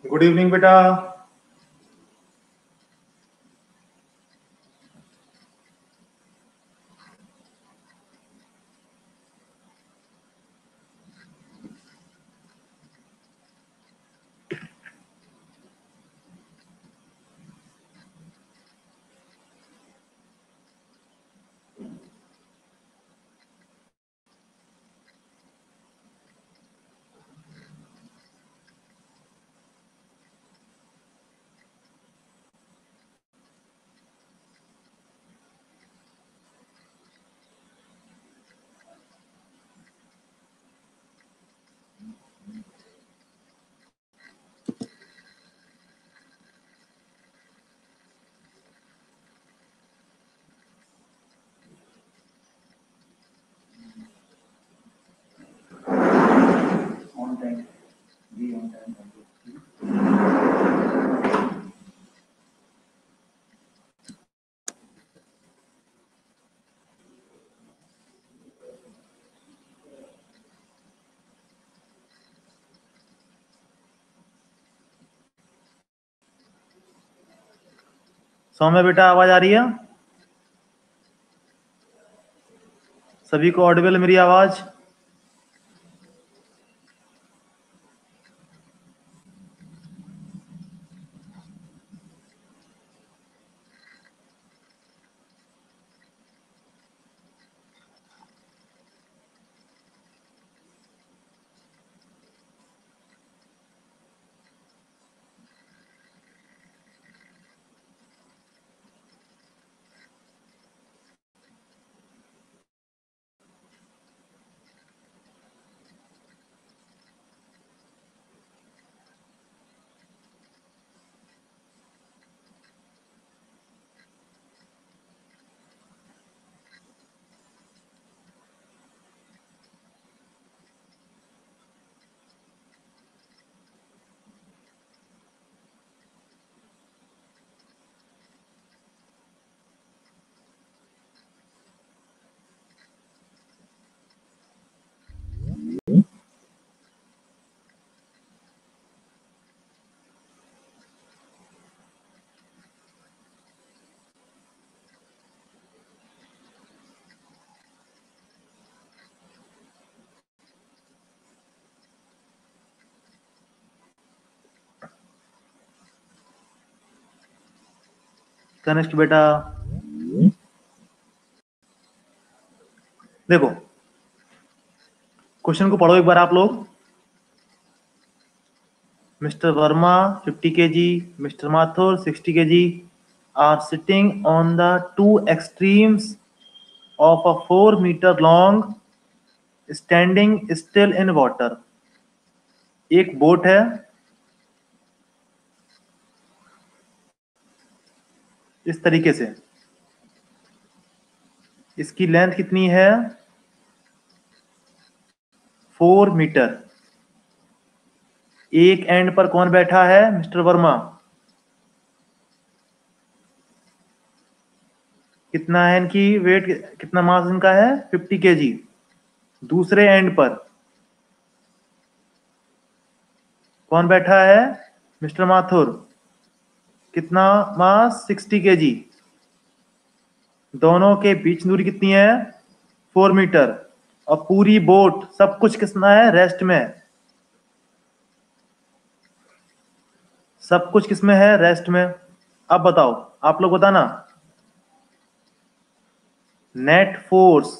Good evening बेटा। On time भी on time. सौम्य बेटा आवाज आ रही है? सभी को ऑडिबल मेरी आवाज? कनिष्क बेटा देखो, क्वेश्चन को पढ़ो एक बार आप लोग। Mr. Verma 50 kg, Mr. Mathur 60 kg are sitting on the two extremes of a 4-meter long standing still in water. एक बोट है, इस तरीके से। इसकी लेंथ कितनी है? 4 मीटर। एक एंड पर कौन बैठा है? मिस्टर वर्मा। कितना है इनकी वेट, कितना मास इनका है? 50 केजी। दूसरे एंड पर कौन बैठा है? मिस्टर माथुर। कितना मास? 60 केजी। दोनों के बीच दूरी कितनी है? 4 मीटर। और पूरी बोट सब कुछ कितना है? रेस्ट में। सब कुछ किसमें है? रेस्ट में। अब बताओ, आप लोग बताना। Net force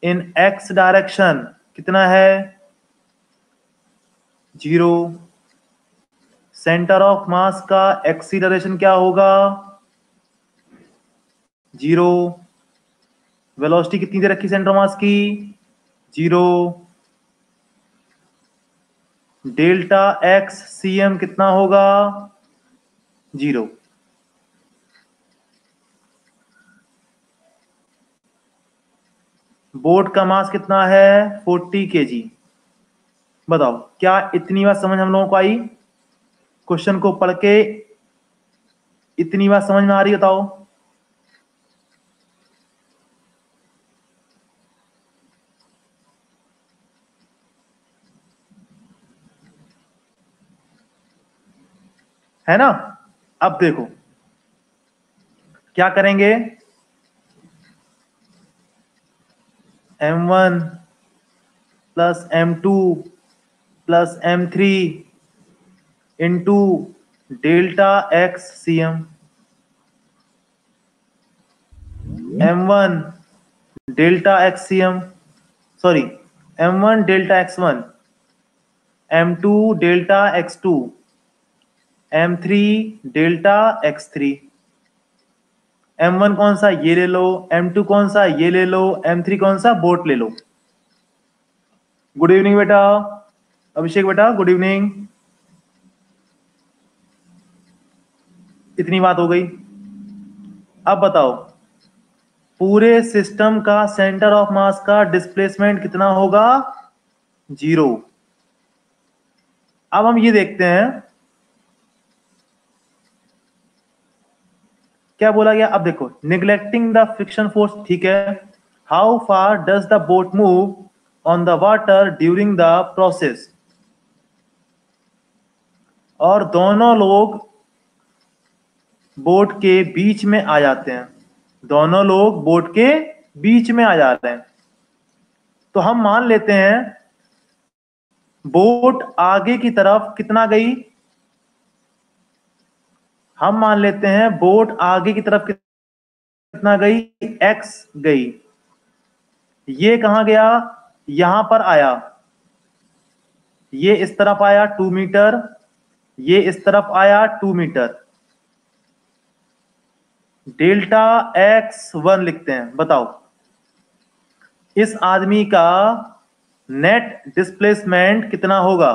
in x direction कितना है? 0। सेंटर ऑफ मास का एक्सीलरेशन क्या होगा? 0। वेलोसिटी कितनी दे रखी सेंटर ऑफ मास की? 0। डेल्टा एक्स सीएम कितना होगा? 0। बोट का मास कितना है? 40 केजी। बताओ, क्या इतनी बात समझ हम लोगों को आई? क्वेश्चन को पढ़ के इतनी बात समझ में आ रही? बताओ। है ना। अब देखो क्या करेंगे, m1 plus m2 plus m3 into delta x c m, m1 delta x c m, sorry m1 delta x1, m2 delta x2, m3 delta x3। m1 कौन सा, ये ले लो, m2 कौन सा, ये ले लो, m3 कौन सा, बोट ले लो। गुड इवनिंग बेटा, अभिषेक बेटा गुड इवनिंग। इतनी बात हो गई। अब बताओ पूरे सिस्टम का सेंटर ऑफ मास का डिस्प्लेसमेंट कितना होगा, 0। अब हम ये देखते हैं क्या बोला गया। अब देखो निग्लेक्टिंग द फ्रिक्शन फोर्स, ठीक है। How far does the boat move on the water during the process. और दोनों लोग बोट के बीच में आ जाते हैं, दोनों लोग बोट के बीच में आ जाते हैं। तो हम मान लेते हैं बोट आगे की तरफ कितना गई, हम मान लेते हैं बोट आगे की तरफ कितना गई, x गई। ये कहां गया, यहां पर आया, ये इस तरफ आया 2 मीटर, ये इस तरफ आया 2 मीटर। डेल्टा x1 लिखते हैं। बताओ इस आदमी का नेट डिस्प्लेसमेंट कितना होगा,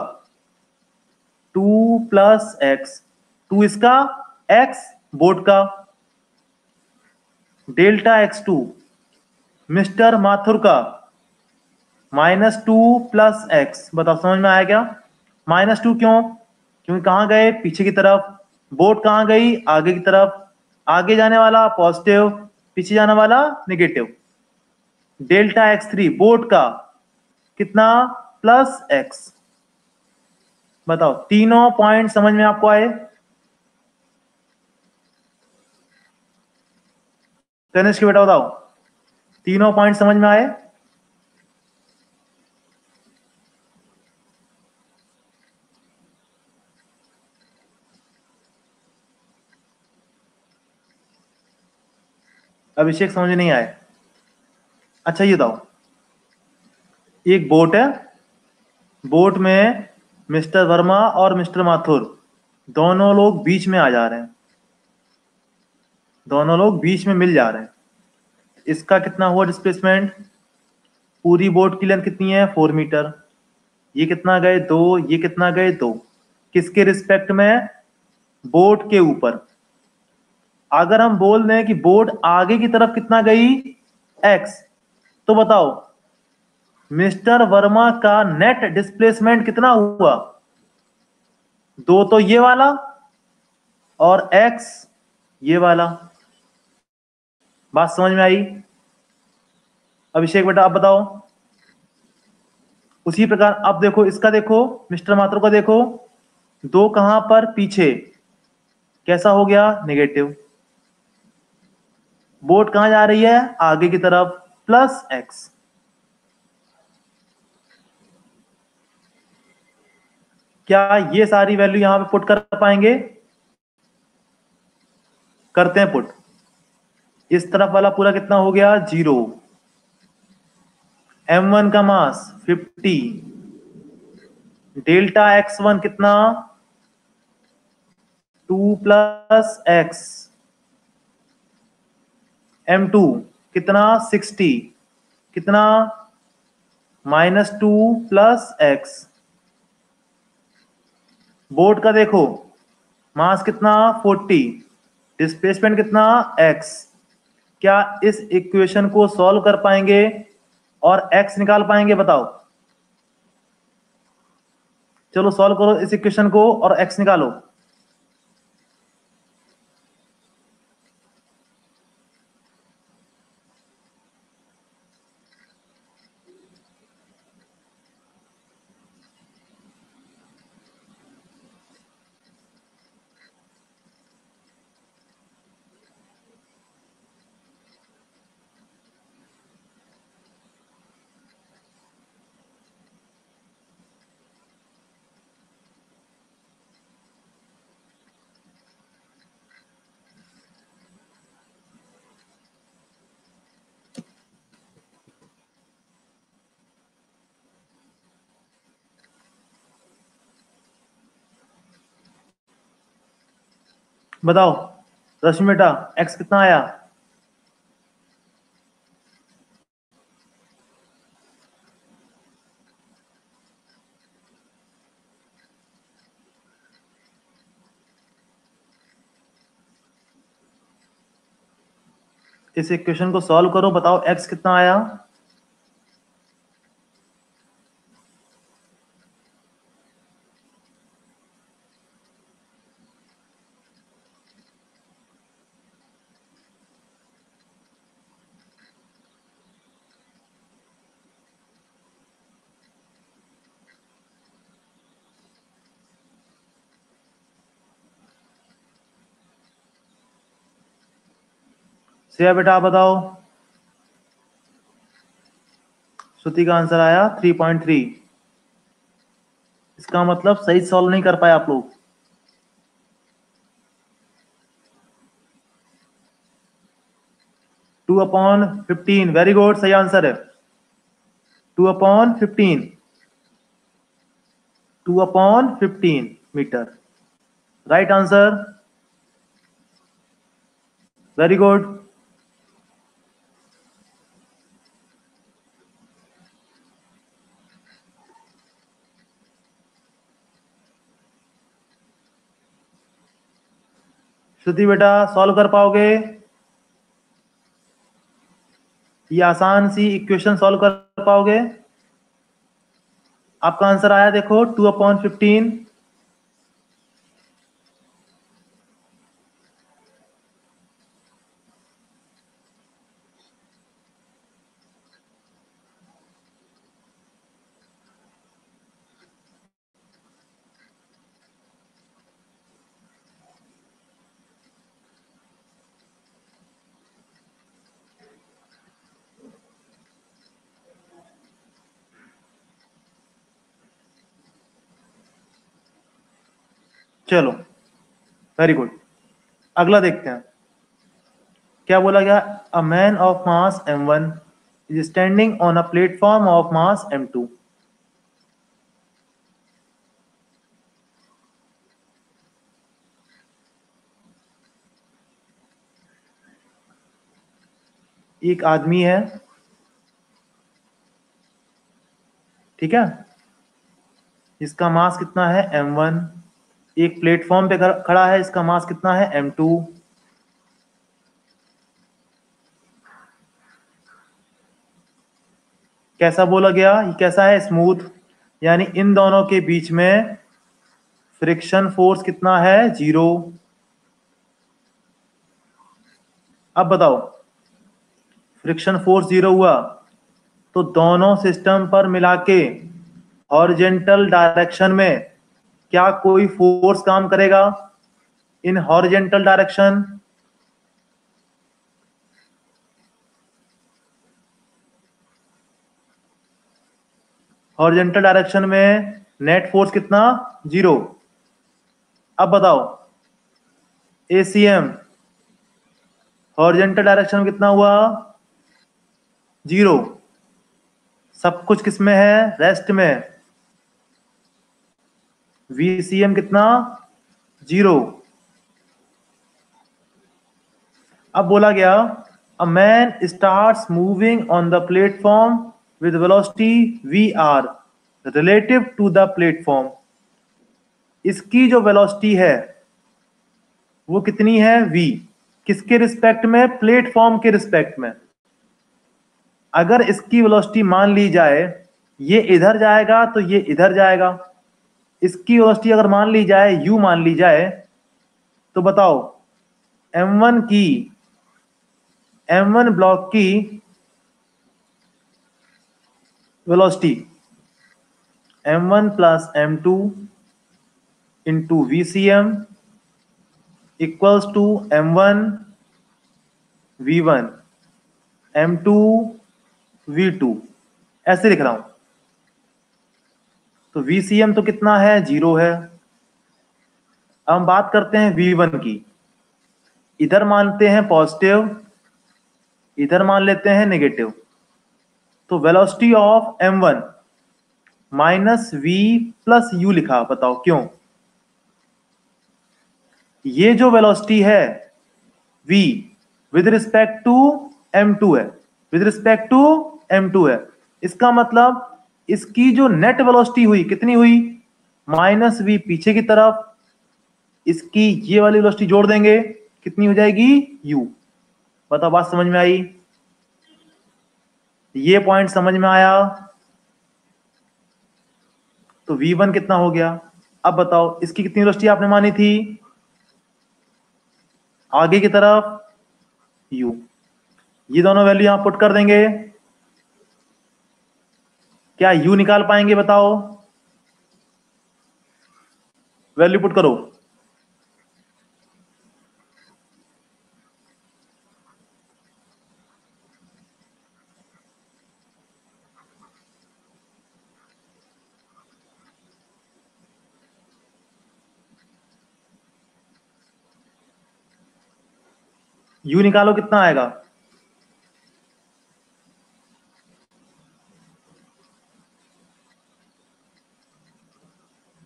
2 प्लस एक्स, 2 इसका, x बोट का, डेल्टा x2 मिस्टर माथुर का -2 प्लस एक्स। बताओ समझ में आया क्या। -2 क्यों, क्योंकि कहां गए, पीछे की तरफ। बोट कहां गई, आगे की तरफ। आगे जाने वाला पॉजिटिव, पीछे जाने वाला नेगेटिव। डेल्टा x3 बोट का कितना, प्लस एक्स। बताओ तीनों पॉइंट समझ में आपको आए। गणेश के बेटा बताओ तीनों पॉइंट समझ में आए। अभिषेक समझ नहीं आए। अच्छा ये बताओ एक बोट है, बोट में मिस्टर वर्मा और मिस्टर माथुर दोनों लोग बीच में आ जा रहे हैं, दोनों लोग बीच में मिल जा रहे हैं। इसका कितना हुआ डिस्प्लेसमेंट, पूरी बोट की लेंथ कितनी है, 4 मीटर। ये कितना गए, 2, ये कितना गए, 2। किसके रिस्पेक्ट में, बोट के ऊपर। अगर हम बोल दें कि बोट आगे की तरफ कितना गई, x, तो बताओ मिस्टर वर्मा का नेट डिस्प्लेसमेंट कितना हुआ, 2 तो ये वाला और x ये वाला। बात समझ में आई। अभिषेक बेटा अब बताओ। उसी प्रकार अब देखो इसका, देखो मिस्टर माथुर का, देखो 2 कहां पर, पीछे, कैसा हो गया, नेगेटिव। बोट कहां जा रही है, आगे की तरफ, प्लस एक्स। क्या ये सारी वैल्यू यहां पे पुट कर पाएंगे, करते हैं पुट। इस तरफ वाला पूरा कितना हो गया, 0। m1 का मास 50, डेल्टा x1 कितना, 2 प्लस एक्स, m2 कितना, 60, कितना, -2 प्लस एक्स। बोट का देखो मास कितना, 40, डिस्प्लेसमेंट कितना, x। क्या इस इक्वेशन को सॉल्व कर पाएंगे और x निकाल पाएंगे, बताओ। चलो सॉल्व करो इस इक्वेशन को और x निकालो। बताओ रश्मि बेटा, x कितना आया? इस इक्वेशन को सॉल्व करो, बताओ x कितना आया? श्रेया बेटा आप बताओ। श्रुति का आंसर आया 3.3। इसका मतलब सही सॉल्व नहीं कर पाए आप लोग। 2/15, वेरी गुड, सही आंसर है 2/15। 2/15 metre, right answer, very good. Shruti बेटा सॉल्व कर पाओगे? ये आसान सी इक्वेशन सॉल्व कर पाओगे? आपका आंसर आया देखो 2/15। चलो वेरी गुड, अगला देखते हैं क्या बोला गया। A man of mass m1 is standing on a platform of mass m2। एक आदमी है, ठीक है, इसका मास कितना है m1, एक प्लेटफॉर्म पे खड़ा है, इसका मास कितना है m2। कैसा बोला गया, ये कैसा है, स्मूथ, यानी इन दोनों के बीच में फ्रिक्शन फोर्स कितना है, 0। अब बताओ फ्रिक्शन फोर्स 0 हुआ तो दोनों सिस्टम पर मिला के हॉरिजेंटल डायरेक्शन में क्या कोई फोर्स काम करेगा? In horizontal direction, horizontal direction में नेट फोर्स कितना, 0। अब बताओ ACM हॉरिजेंटल डायरेक्शन में कितना हुआ, 0। सब कुछ किसमें है, रेस्ट में। VCM कितना, 0। अब बोला गया a man starts moving on the platform with velocity VR relative to the platform. इसकी जो वेलोसिटी है वो कितनी है, v। किसके रिस्पेक्ट में, प्लेटफॉर्म के रिस्पेक्ट में। अगर इसकी वेलोसिटी मान ली जाए ये इधर जाएगा तो ये इधर जाएगा। इसकी वेलोसिटी अगर मान ली जाए u मान ली जाए तो बताओ m1 ब्लॉक की velocity m1 plus m2 into VCM equals to m1 v1 m2 v2, ऐसे लिख रहा हूं। तो VCM तो कितना है, 0 है। अब हम बात करते हैं V1 की। इधर मानते हैं पॉजिटिव, इधर मान लेते हैं नेगेटिव। तो velocity of m1 minus v plus u लिखा, बताओ क्यों? ये जो वेलोसिटी है v with respect to m2 है, विद रिस्पेक्ट टू m2 है। इसका मतलब इसकी जो नेट वेलोसिटी हुई कितनी हुई, माइनस v पीछे की तरफ, इसकी ये वाली वेलोसिटी जोड़ देंगे कितनी हो जाएगी u। बताओ बात समझ में आई, ये पॉइंट समझ में आया? तो v1 कितना हो गया। अब बताओ इसकी कितनी वेलोसिटी आपने मानी थी, आगे की तरफ u। ये दोनों वैल्यू यहां पुट कर देंगे, क्या u निकाल पाएंगे बताओ, वैल्यू पुट करो। u निकालो कितना आएगा,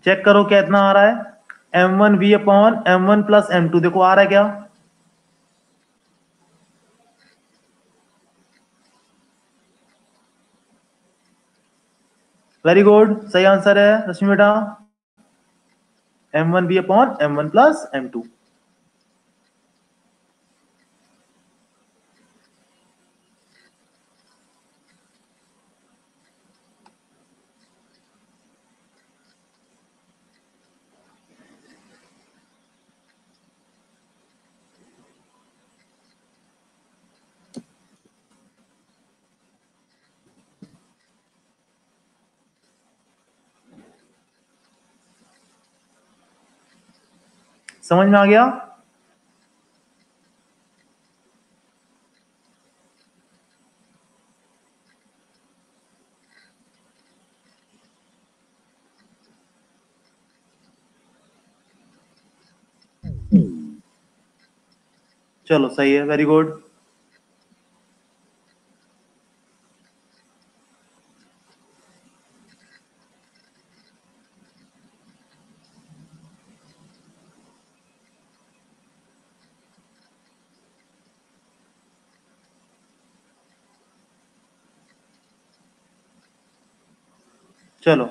चेक करो क्या इतना आ रहा है, m1v upon m1 plus m2, देखो आ रहा है क्या, वेरी गुड, सही आंसर है रश्मि बेटा, m1v upon m1 plus m2। समझ में आ गया? चलो सही है, वेरी गुड। चलो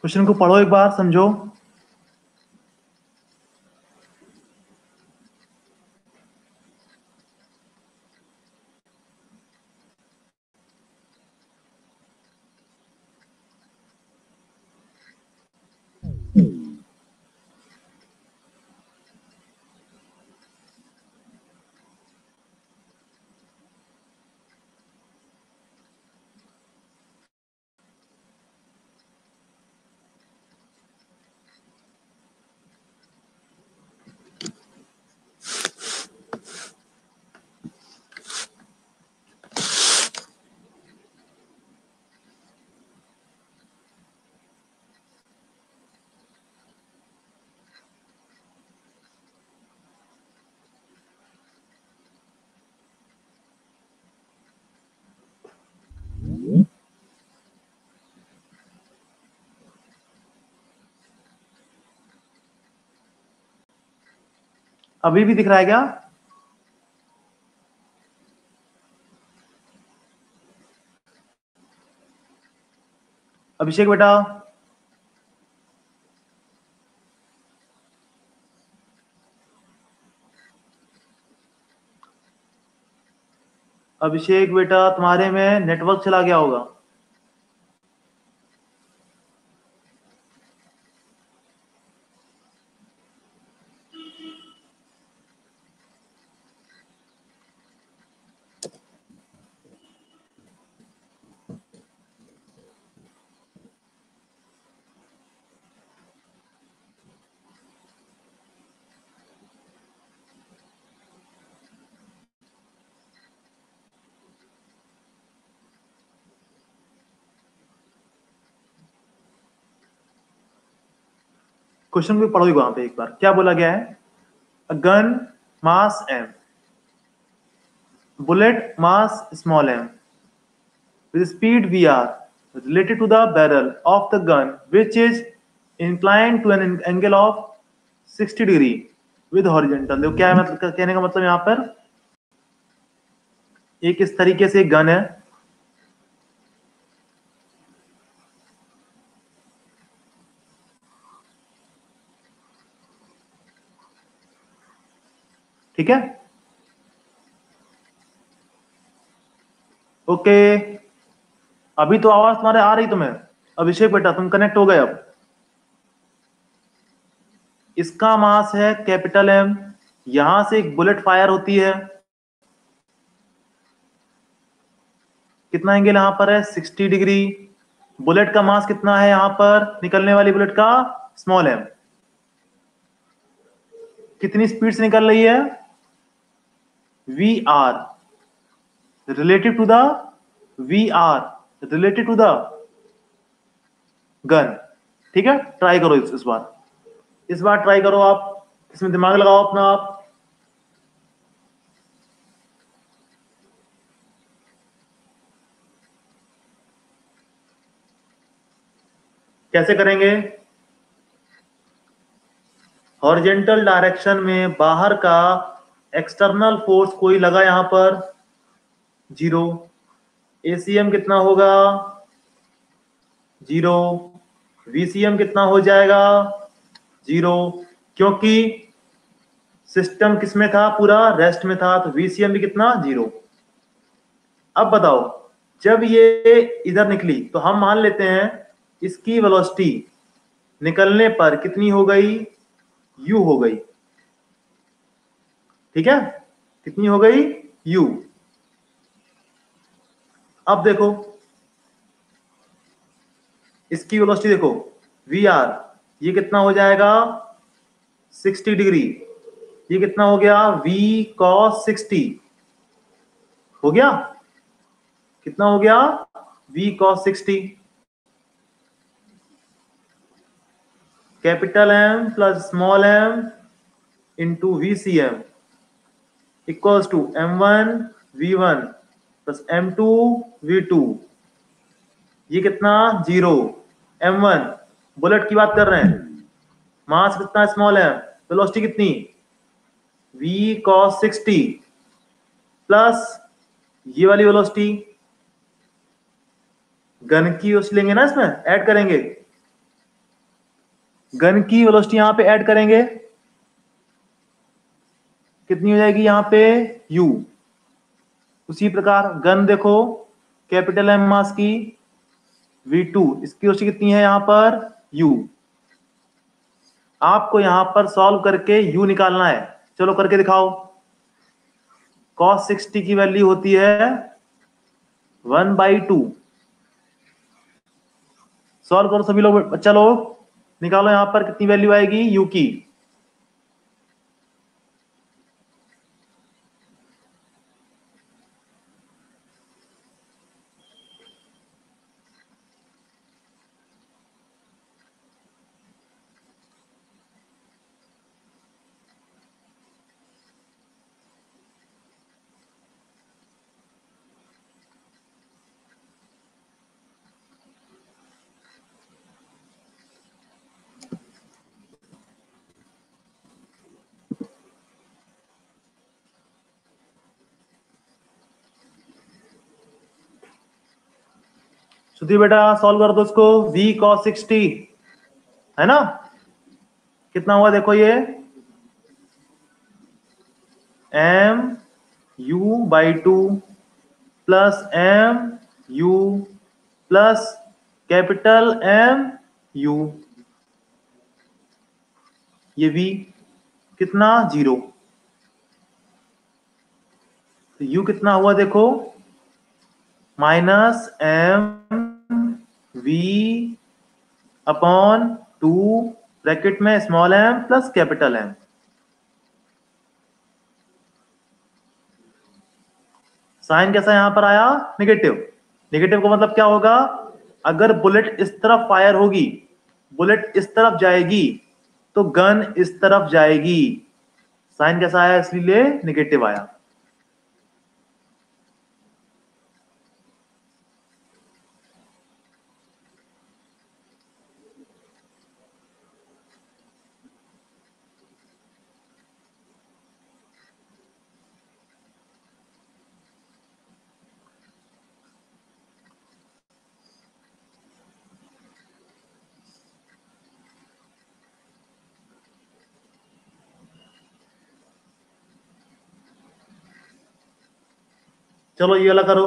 क्वेश्चन को पढ़ो एक बार, समझो। अभी भी दिख रहा है क्या? अभिषेक बेटा, अभिषेक बेटा तुम्हारे में नेटवर्क चला गया होगा। क्वेश्चन भी पढ़ो वहां पे एक बार, क्या बोला गया है, a gun mass m, bullet mass small m, with speed vr related to the barrel of the gun which is inclined to an angle of 60 degree with horizontal. देखो क्या है मतलब, कहने का मतलब यहाँ पर एक इस तरीके से एक गन है, ठीक है। ओके, अभी तो आवाज तुम्हारे आ रही तुम्हें। अभिषेक बेटा तुम कनेक्ट हो गए अब। इसका मास है कैपिटल एम, यहां से एक बुलेट फायर होती है, कितना एंगल यहां पर है 60 डिग्री। बुलेट का मास कितना है यहां पर, निकलने वाली बुलेट का, स्मॉल एम। कितनी स्पीड से निकल रही है, v r relative to the, v r related to the gun. ठीक है, ट्राई करो इस बार ट्राई करो आप, इसमें दिमाग लगाओ अपना आप। कैसे करेंगे, हॉरिजेंटल डायरेक्शन में बाहर का एक्सटर्नल फोर्स कोई लगा यहां पर, जीरो। एसीएम कितना होगा, जीरो। वीसीएम कितना हो जाएगा, जीरो, क्योंकि सिस्टम किसमें था, पूरा रेस्ट में था, तो वीसीएम भी कितना, जीरो। अब बताओ, जब ये इधर निकली तो हम मान लेते हैं इसकी वेलोसिटी निकलने पर कितनी हो गई, यू हो गई, ठीक है, कितनी हो गई, यू। अब देखो इसकी वेलोसिटी देखो, वी आर, ये कितना हो जाएगा 60 डिग्री, ये कितना हो गया v cos 60, हो गया, कितना हो गया v cos 60। Capital m plus small m into v c m equals to m1 v1 plus m2 v2, ये कितना, जीरो। m1 बुलेट की बात कर रहे हैं, मास कितना, स्मॉल एम, वेलोसिटी कितनी, v cos 60 प्लस ये वाली वेलोसिटी, गन की वेलोसिटी लेंगे ना, इसमें ऐड करेंगे, गन की वेलोसिटी यहां पे ऐड करेंगे, कितनी हो जाएगी यहां पे, u। उसी प्रकार गन देखो, कैपिटल एम मास की, v2, इसकी वेलोसिटी कितनी है यहां पर, u। आपको यहां पर सॉल्व करके u निकालना है, चलो करके दिखाओ। cos 60 की वैल्यू होती है 1/2। सॉल्व करो सभी लोग, बच्चा लोग निकालो यहां पर कितनी वैल्यू आएगी u की। सुधीर बेटा सॉल्व कर दो इसको, v cos 60 है ना, कितना हुआ देखो ये, m u/2 plus m u plus capital M u, ये v कितना, जीरो। तो u कितना हुआ देखो, minus m v upon 2 bracket में small m plus capital M। Sign कैसा यहां पर आया, नेगेटिव। नेगेटिव का मतलब क्या होगा, अगर बुलेट इस तरफ फायर होगी, बुलेट इस तरफ जाएगी तो गन इस तरफ जाएगी। साइन कैसा आया, इसलिए नेगेटिव आया। चलो ये वाला करो।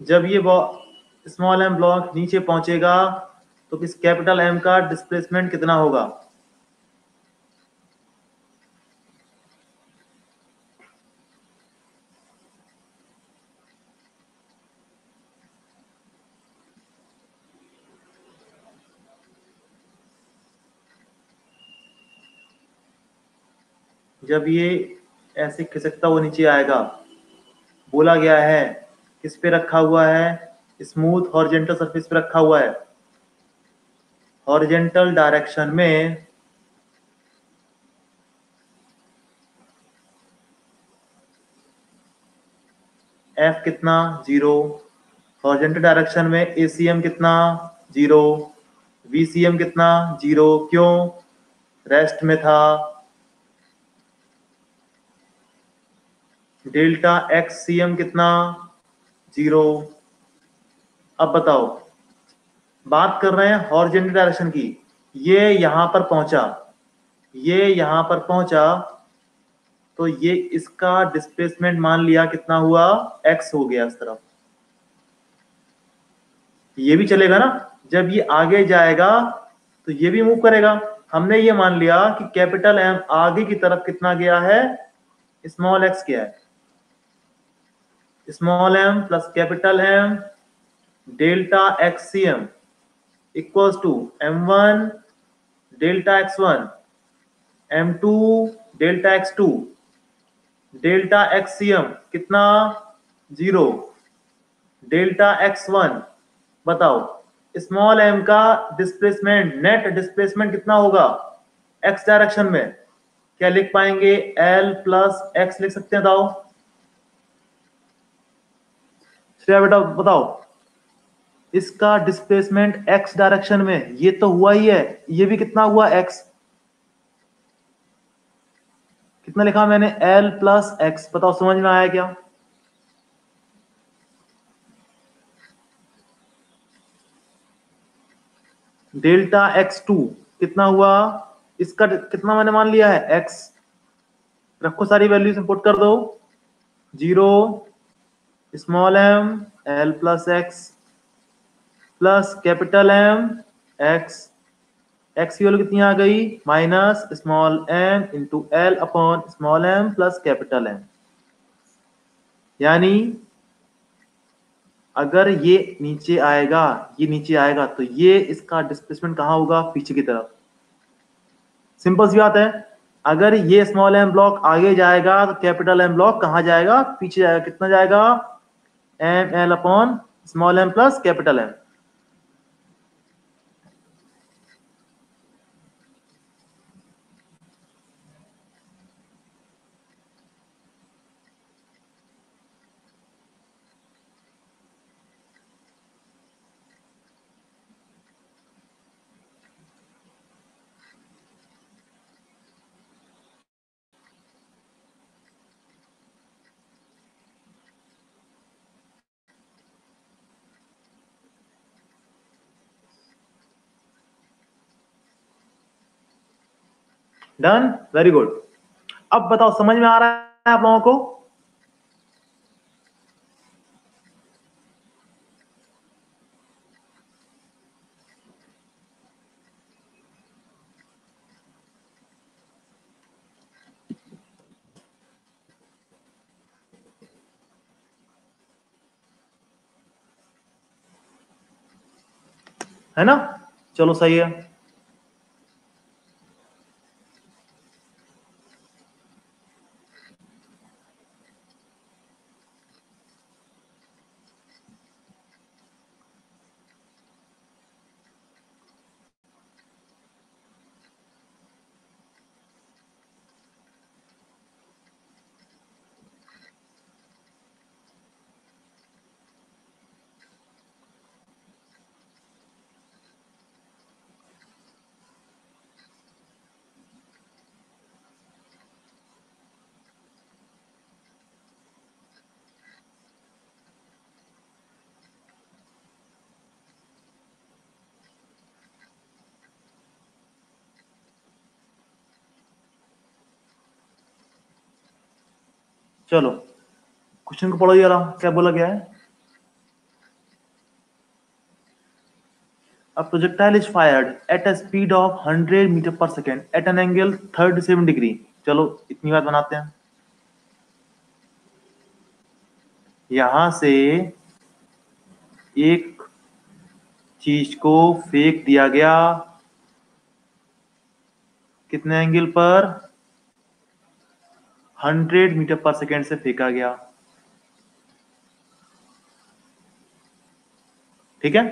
जब ये स्मॉल एम ब्लॉक नीचे पहुंचेगा तो किस कैपिटल एम का डिस्प्लेसमेंट कितना होगा? जब ये ऐसे खिसकता हुआ नीचे आएगा, बोला गया है किस पे रखा हुआ है? स्मूथ हॉरिजेंटल सरफेस पे रखा हुआ है। हॉरिजेंटल डायरेक्शन में एफ कितना? 0। हॉरिजेंटल डायरेक्शन में एसीएम कितना? 0। वीसीएम कितना? 0। क्यों? रेस्ट में था। डेल्टा एक्स सीएम कितना? 0। अब बताओ, बात कर रहे हैं हॉरिजेंटल डायरेक्शन की। ये यहां पर पहुंचा, ये यहां पर पहुंचा, तो ये इसका डिस्प्लेसमेंट मान लिया कितना हुआ? एक्स हो गया इस तरफ। ये भी चलेगा ना? जब ये आगे जाएगा तो ये भी मूव करेगा। हमने ये मान लिया कि कैपिटल एम आगे की तरफ कितना गया है? स्मॉल एक्स गया है। Small m plus capital m delta x c m equals to M1 delta x1 M2 delta x2 delta XCM कितना? 0। Delta x1। बताओ स्मॉल m का डिस्प्लेसमेंट, नेट डिस्प्लेसमेंट कितना होगा x डायरेक्शन में? क्या लिख पाएंगे? L प्लस x लिख सकते हैं? बताओ श्रेया बेटा, बताओ इसका डिस्प्लेसमेंट x डायरेक्शन में ये तो हुआ ही है, ये भी कितना हुआ? x। कितना लिखा मैंने? L plus x। बताओ समझ में आया क्या? डेल्टा x2 कितना हुआ? इसका कितना मैंने मान लिया है? x। रखो सारी वैल्यूज पुट कर दो। 0 small m L plus x plus capital M x। x की वैल्यू कितनी आ गई? Minus small m into L upon small m plus capital M। यानी अगर ये नीचे आएगा, ये नीचे आएगा, तो ये इसका डिस्प्लेसमेंट कहाँ होगा? पीछे की तरफ। सिंपल सी बात है। अगर ये स्मॉल एम ब्लॉक आगे जाएगा तो कैपिटल एम ब्लॉक कहाँ जाएगा? पीछे जाएगा। कितना जाएगा? M l upon small m plus capital m. Done, very good. अब बताओ समझ में आ रहा है आप लोगों को? है ना? चलो सही है। चलो क्वेश्चन को पढ़ो जरा, क्या बोला गया है। A projectile is fired at a speed of 100 metre पर second at an angle 37 degree. चलो इतनी बात बनाते हैं। यहां से एक चीज को फेंक दिया गया, कितने एंगल पर, 100 मीटर पर सेकेंड से फेंका गया। ठीक है,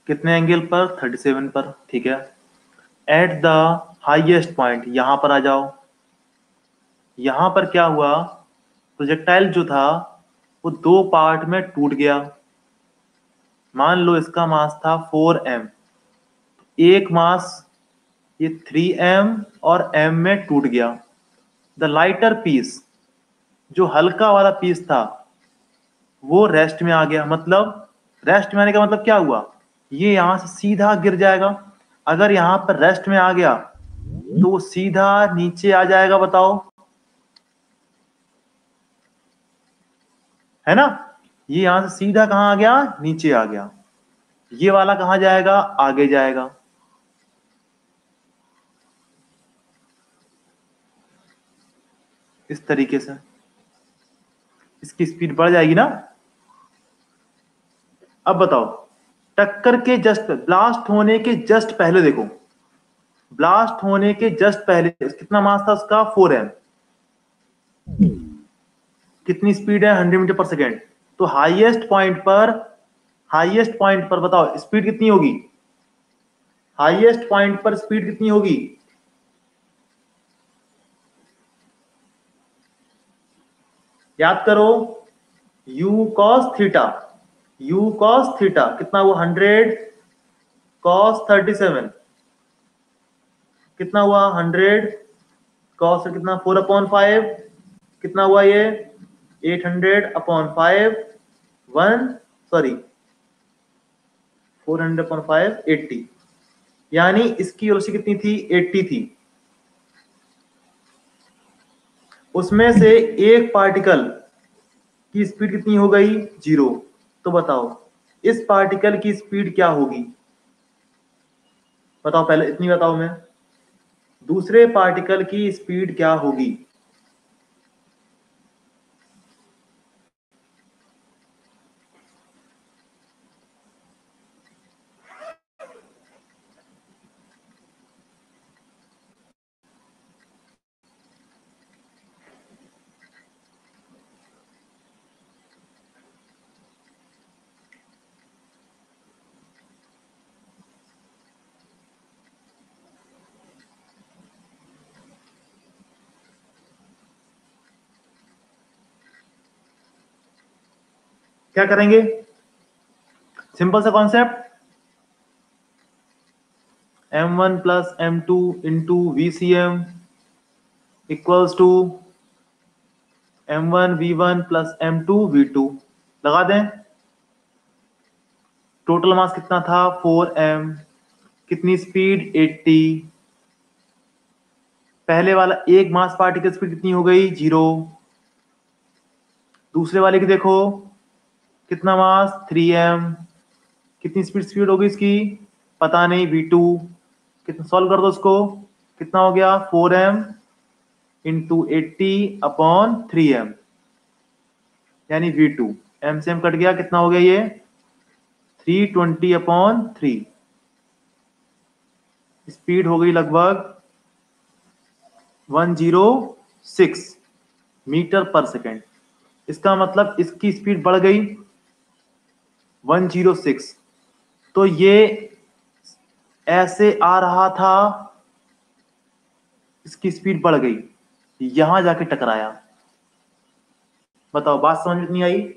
कितने एंगल पर, 37 पर। ठीक है, एट द हाईएस्ट पॉइंट, यहां पर आ जाओ। यहां पर क्या हुआ, प्रोजेक्टाइल जो था वो दो पार्ट में टूट गया। मान लो इसका मास था 4m, एक मास ये 3m और m में टूट गया। द लाइटर पीस, जो हल्का वाला पीस था वो रेस्ट में आ गया। मतलब रेस्ट में आने का मतलब क्या हुआ, ये यहां से सीधा गिर जाएगा। अगर यहां पर रेस्ट में आ गया तो वो सीधा नीचे आ जाएगा, बताओ, है ना। ये यहां से सीधा कहां आ गया, नीचे आ गया। ये वाला कहां जाएगा, आगे जाएगा। इस तरीके से इसकी स्पीड बढ़ जाएगी ना। अब बताओ, टक्कर के जस्ट, ब्लास्ट होने के जस्ट पहले देखो, ब्लास्ट होने के जस्ट पहले कितना मास था उसका, 4m। कितनी स्पीड है, 100 मीटर पर सेकेंड। तो हाईएस्ट पॉइंट पर, हाईएस्ट पॉइंट पर बताओ स्पीड कितनी होगी, हाईएस्ट पॉइंट पर स्पीड कितनी होगी। याद करो, u cos theta, u cos theta कितना हुआ, 100 cos 37 कितना हुआ, 100 cos कितना, 4/5 कितना हुआ ये, 800/5, 1 सॉरी 400/5 80, यानी इसकी वेलोसिटी कितनी थी, 80 थी। उसमें से एक पार्टिकल की स्पीड कितनी हो गई, 0। तो बताओ इस पार्टिकल की स्पीड क्या होगी, बताओ पहले इतनी बताओ। मैं दूसरे पार्टिकल की स्पीड क्या होगी। क्या करेंगे, सिंपल सा concept, m1 plus m2 into VCM equals to m1 v1 plus m2 v2 लगा दें। टोटल मास कितना था, 4m, कितनी स्पीड, 80। पहले वाला एक मास पार्टिकल स्पीड कितनी हो गई, 0। दूसरे वाले की देखो, कितना मास, 3m, कितनी स्पीड स्पीड होगी इसकी, पता नहीं, v2। कितना सॉल्व कर दो उसको, कितना हो गया, 4m इंटू 80/3m, यानी v2। m से m कट गया, कितना हो गया ये, 320/3। स्पीड हो गई लगभग 106 मीटर पर सेकेंड। इसका मतलब इसकी स्पीड बढ़ गई 106। तो ये ऐसे आ रहा था, इसकी स्पीड बढ़ गई, यहां जाके टकराया। बताओ बात समझ में नहीं आई।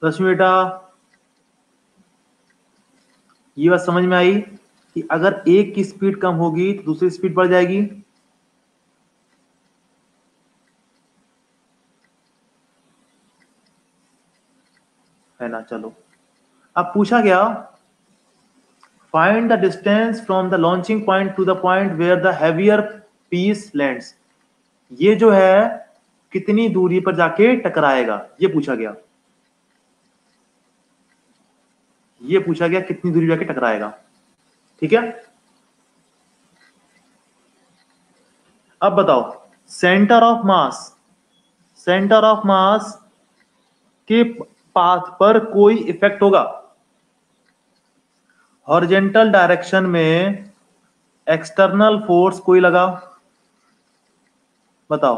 रश्मि बेटा, ये बात समझ में आई कि अगर एक की स्पीड कम होगी तो दूसरी स्पीड बढ़ जाएगी। है ना? चलो, अब पूछा गया find the distance from the launching point to the point where the heavier piece lands. ये जो है कितनी दूरी पर जाके टकराएगा, ये पूछा गया। ये पूछा गया कितनी दूरी जाके टकराएगा। ठीक है, अब बताओ centre of mass, centre of mass के पाथ पर कोई इफेक्ट होगा? हॉरिजेंटल डायरेक्शन में एक्सटर्नल फोर्स कोई लगा? बताओ,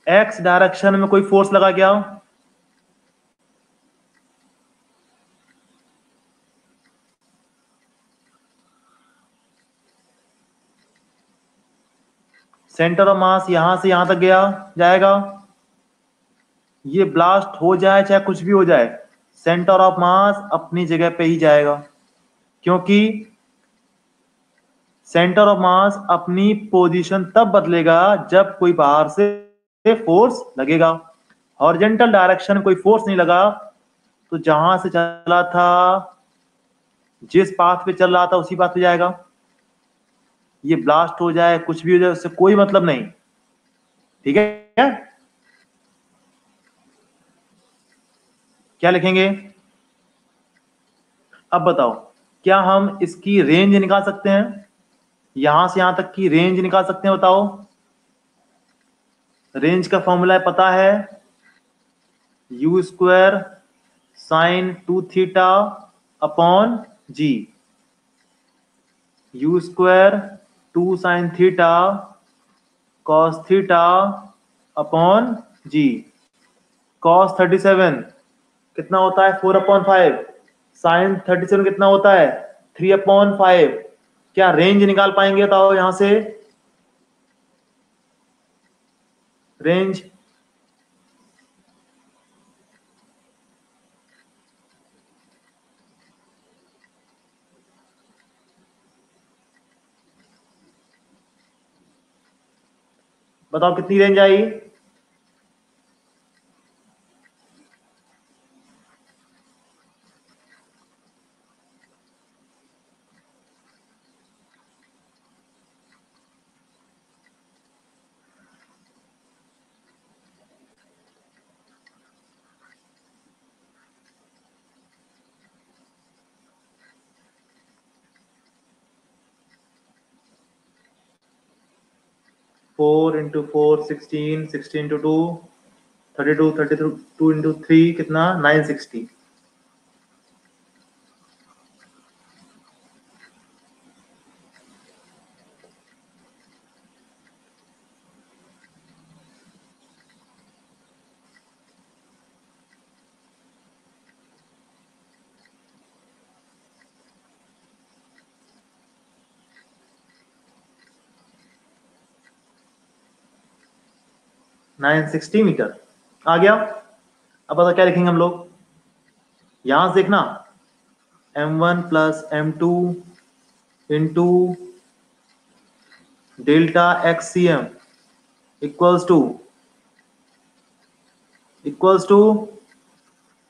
एक्स डायरेक्शन में कोई फोर्स लगा क्या? सेंटर ऑफ मास यहां से यहां तक गया जाएगा, ये ब्लास्ट हो जाए चाहे कुछ भी हो जाए, सेंटर ऑफ मास अपनी जगह पे ही जाएगा, क्योंकि सेंटर ऑफ मास अपनी पोजीशन तब बदलेगा जब कोई बाहर से फोर्स लगेगा। हॉरिजेंटल डायरेक्शन में कोई फोर्स नहीं लगा तो जहां से चला था, जिस पाथ पे चल रहा था उसी पाथ पे जाएगा। ये ब्लास्ट हो जाए कुछ भी हो जाए उससे कोई मतलब नहीं। ठीक है, क्या लिखेंगे? अब बताओ, क्या हम इसकी रेंज निकाल सकते हैं? यहां से यहां तक की रेंज निकाल सकते हैं? बताओ, रेंज का फॉर्मूला पता है, u square sine 2 theta upon g. U square 2 sine theta cos theta upon g. Cos 37 कितना होता है? 4/5। साइन 37 कितना होता है? 3/5। क्या रेंज निकाल पाएंगे? बताओ यहां से रेंज। बताओ कितनी range I? 4 into 4 16, 16 into 2 32, 32 into 3 कितना? 960। मीटर आ गया। अब बता क्या लिखेंगे हम लोग? यहां से देखना, m1 plus m2 into delta XCM equals to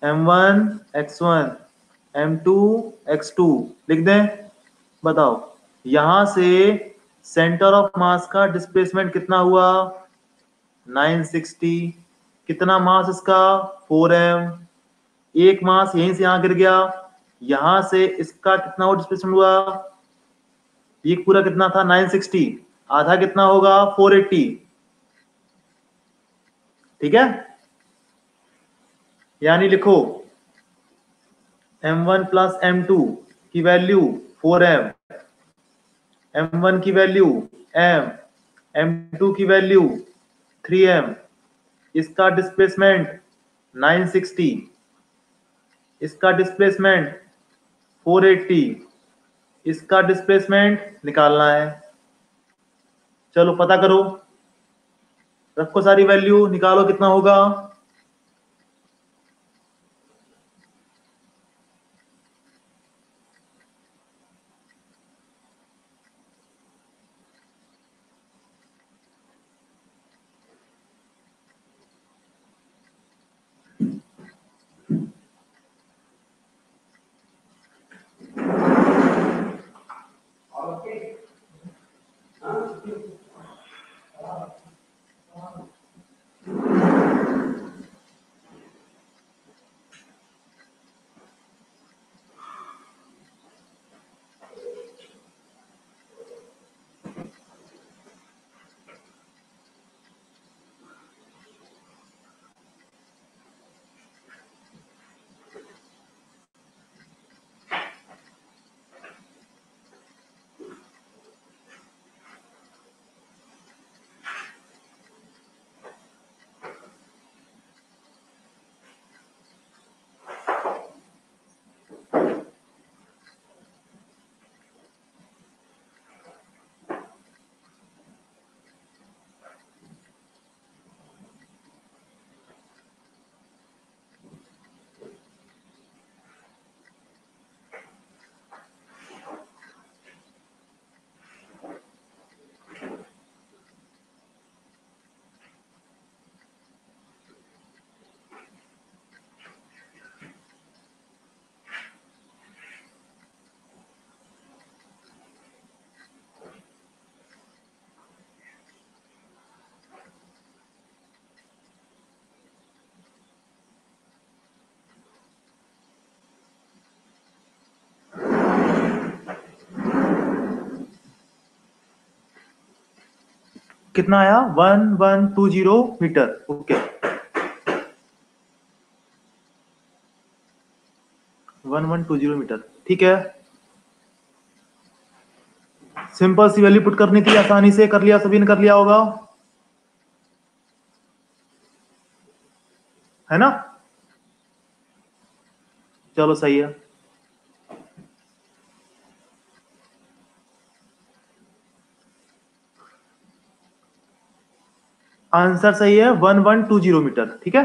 m1 x1 m2 x2 लिख दें। बताओ यहां से सेंटर ऑफ मास का डिस्प्लेसमेंट कितना हुआ? 960। कितना मास इसका? 4m। एक मास यहीं से यहां गिर गया, यहां से इसका कितना और डिस्प्लेसमेंट हुआ? ये पूरा कितना था? 960। आधा कितना होगा? 480। ठीक है, यानी लिखो m1 प्लस m2 की वैल्यू 4m, m1 की वैल्यू m, m2 की वैल्यू 3m, इसका डिस्प्लेसमेंट 960, इसका डिस्प्लेसमेंट 480, इसका डिस्प्लेसमेंट निकालना है। चलो पता करो, रखो सारी वैल्यू, निकालो कितना होगा। कितना आया 1120 मीटर। ओके 1120 मीटर, ठीक है। सिंपल सी वैल्यू पुट करनी थी, आसानी से कर लिया, सभी ने कर लिया होगा, है ना। चलो सही है, आंसर सही है 1120 मीटर, ठीक है।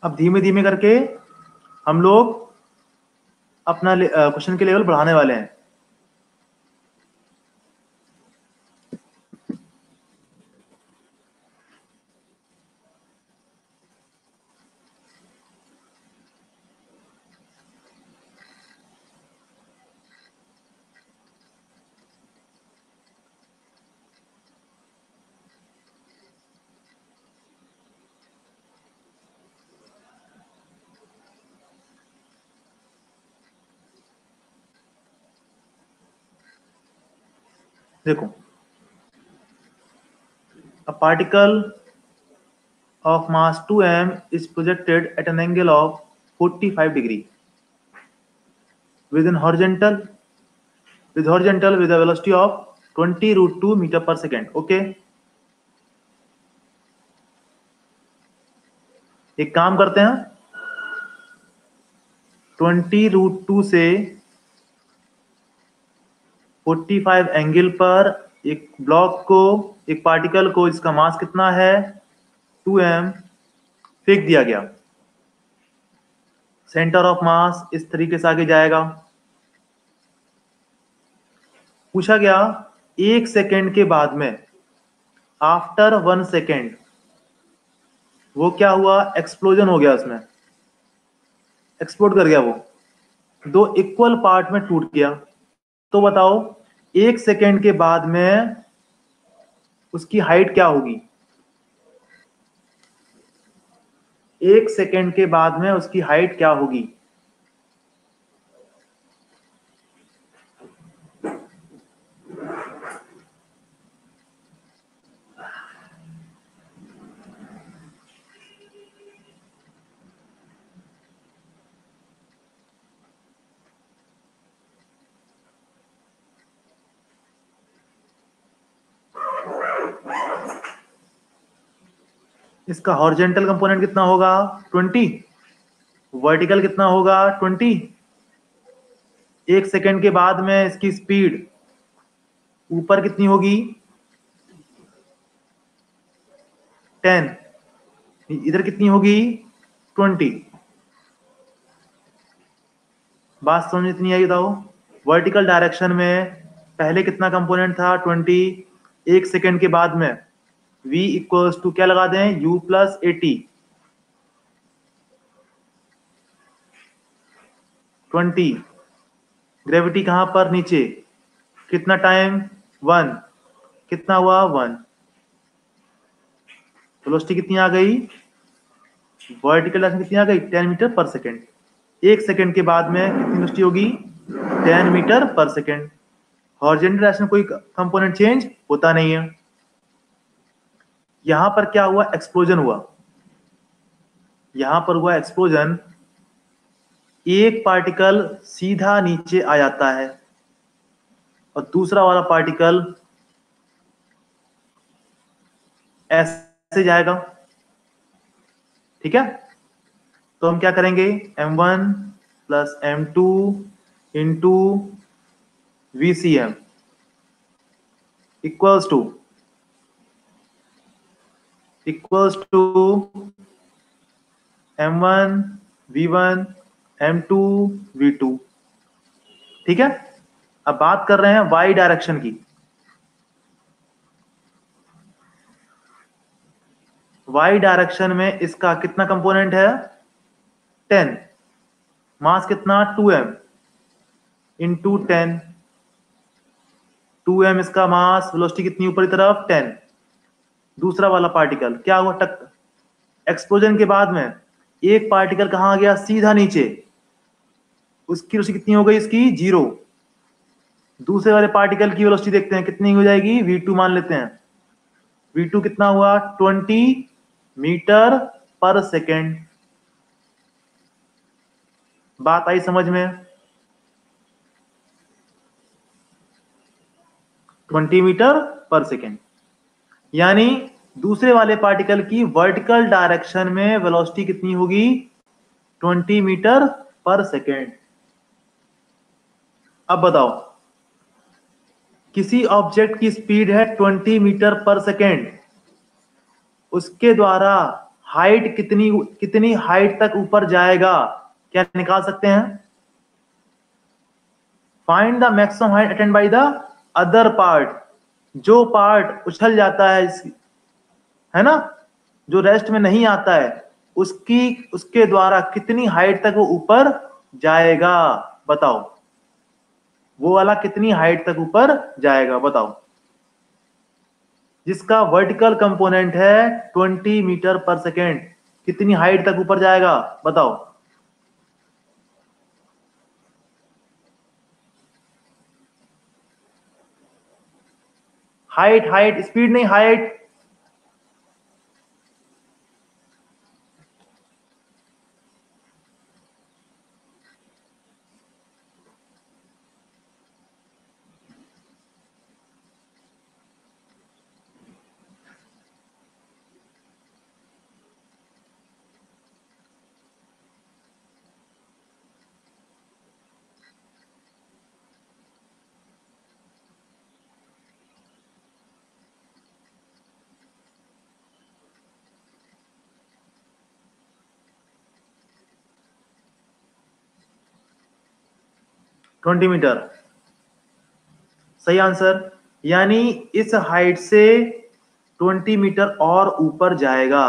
अब धीमे धीमे करके हम लोग अपना क्वेश्चन के लेवल बढ़ाने वाले हैं। देखो, a particle of mass 2m is projected at an angle of 45 degree with horizontal with a velocity of 20√2 meter per second. Okay एक काम करते हैं, 20√2 से 45 एंगल पर एक ब्लॉक को, एक पार्टिकल को, इसका मास कितना है 2m, फेंक दिया गया। सेंटर ऑफ मास इस तरीके से आगे जाएगा। पूछा गया 1 सेकेंड के बाद में, आफ्टर 1 सेकेंड वो क्या हुआ, एक्सप्लोजन हो गया, उसमें एक्सप्लोड कर गया, वो दो इक्वल पार्ट में टूट गया। तो बताओ 1 सेकेंड के बाद में उसकी हाइट क्या होगी, 1 सेकेंड के बाद में उसकी हाइट क्या होगी। इसका हॉरिजेंटल कंपोनेंट कितना होगा 20, वर्टिकल कितना होगा 20। 1 सेकेंड के बाद में इसकी स्पीड ऊपर कितनी होगी 10, इधर कितनी होगी 20। बात समझ इतनी आई बताओ। वर्टिकल डायरेक्शन में पहले कितना कंपोनेंट था 20, 1 सेकेंड के बाद में v इक्वल्स टू क्या लगा दें, u प्लस 80, 20। ग्रेविटी कहां पर, नीचे, कितना टाइम 1, कितना हुआ 1। वेलोसिटी कितनी आ गई, वर्टिकल डायरेक्शन कितनी आ गई 10 मीटर पर सेकेंड। 1 सेकेंड के बाद में कितनी वेलोसिटी होगी 10 मीटर पर सेकेंड। हॉरिजॉन्टल डायरेक्शन कोई कंपोनेंट चेंज होता नहीं है। यहां पर क्या हुआ, एक्सप्लोजन हुआ, यहां पर हुआ एक्सप्लोजन, एक पार्टिकल सीधा नीचे आ जाता है और दूसरा वाला पार्टिकल ऐसे जाएगा, ठीक है। तो हम क्या करेंगे, m1 plus m2 into VCM equals to m1 v1 m2 v2, ठीक है। अब बात कर रहे हैं y डायरेक्शन की। y डायरेक्शन में इसका कितना कंपोनेंट है 10, मास कितना 2m इंटू 10, 2m इसका मास, वेलोसिटी कितनी ऊपर की तरफ 10। दूसरा वाला पार्टिकल क्या हुआ, एक्सप्लोजन के बाद में एक पार्टिकल कहाँ गया? सीधा नीचे। उसकी वेलोसिटी कितनी हो गई? इसकी 0। दूसरे वाले पार्टिकल की वेलोसिटी देखते हैं कितनी हो जाएगी, v2 मान लेते हैं। v2 कितना हुआ? 20 मीटर पर सेकेंड। बात आई समझ में? 20 मीटर पर सेकेंड। यानी दूसरे वाले पार्टिकल की वर्टिकल डायरेक्शन में वेलोसिटी कितनी होगी? 20 मीटर पर सेकेंड। अब बताओ, किसी ऑब्जेक्ट की स्पीड है 20 मीटर पर सेकेंड, उसके द्वारा हाइट कितनी कितनी हाइट तक ऊपर जाएगा, क्या निकाल सकते हैं? Find the maximum height attend by the other part. जो पार्ट उछल जाता है ना, जो रेस्ट में नहीं आता है, उसके द्वारा कितनी हाइट तक वो ऊपर जाएगा, बताओ। वो वाला कितनी हाइट तक ऊपर जाएगा, बताओ। जिसका वर्टिकल कंपोनेंट है 20 मीटर पर सेकेंड, कितनी हाइट तक ऊपर जाएगा, बताओ। हाइट, हाइट, स्पीड नहीं, हाइट। ट्वेंटी मीटर सही आंसर। यानी इस हाइट से 20 मीटर और ऊपर जाएगा।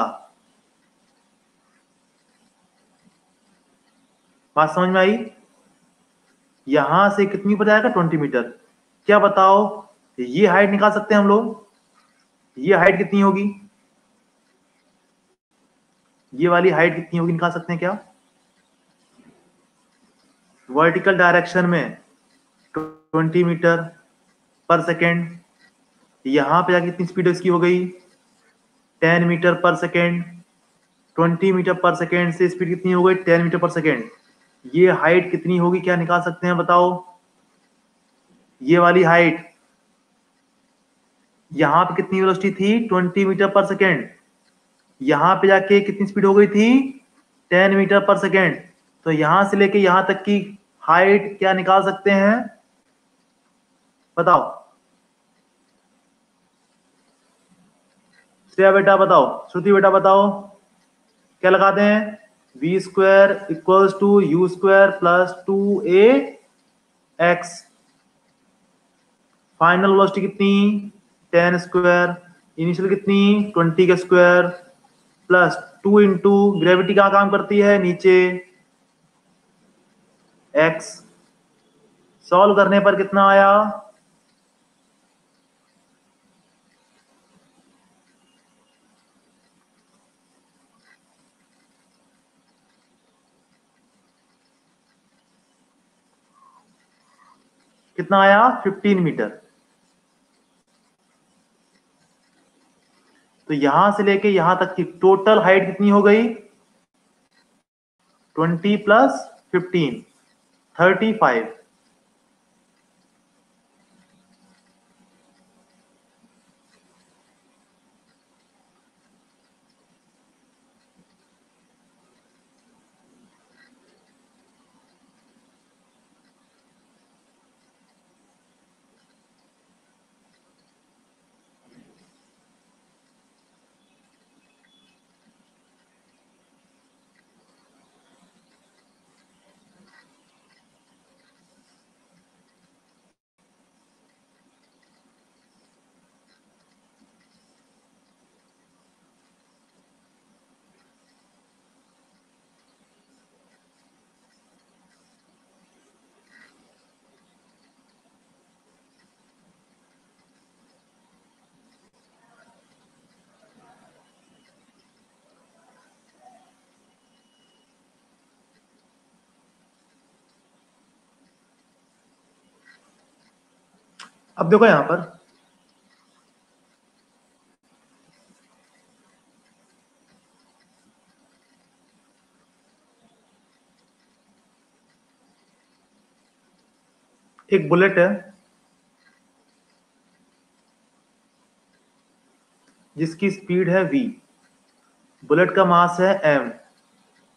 बात समझ में आई? यहां से कितनी ऊपर जाएगा? 20 मीटर। क्या बताओ, ये हाइट निकाल सकते हैं हम लोग? ये हाइट कितनी होगी? ये वाली हाइट कितनी होगी, निकाल सकते हैं क्या? वर्टिकल डायरेक्शन में 20 मीटर पर सेकेंड। यहां पे जाके कितनी स्पीड इसकी हो गई? 10 मीटर पर सेकेंड। 20 मीटर पर सेकेंड से स्पीड कितनी हो गई? 10 मीटर पर सेकेंड। ये हाइट कितनी होगी, क्या निकाल सकते हैं, बताओ। ये वाली हाइट, यहां पे कितनी वेलोसिटी थी? 20 मीटर पर सेकेंड। यहां पे जाके कितनी स्पीड हो गई थी? 10 मीटर पर सेकेंड। तो यहां से लेके यहां तक की हाइट क्या निकाल सकते हैं, बताओ। श्रेया बेटा बताओ, श्रुति बेटा बताओ, क्या लगाते हैं? V square equals to u square plus 2a x. Final velocity कितनी? 10 स्क्वायर। इनिशियल कितनी? 20 का स्क्वायर प्लस 2 इंटू ग्रेविटी का काम करती है नीचे, x। सॉल्व करने पर कितना आया? कितना आया? 15 मीटर। तो यहां से लेके यहां तक की टोटल हाइट कितनी हो गई? 20 प्लस 15, 35। अब देखो यहां पर एक बुलेट है जिसकी स्पीड है v, बुलेट का मास है m।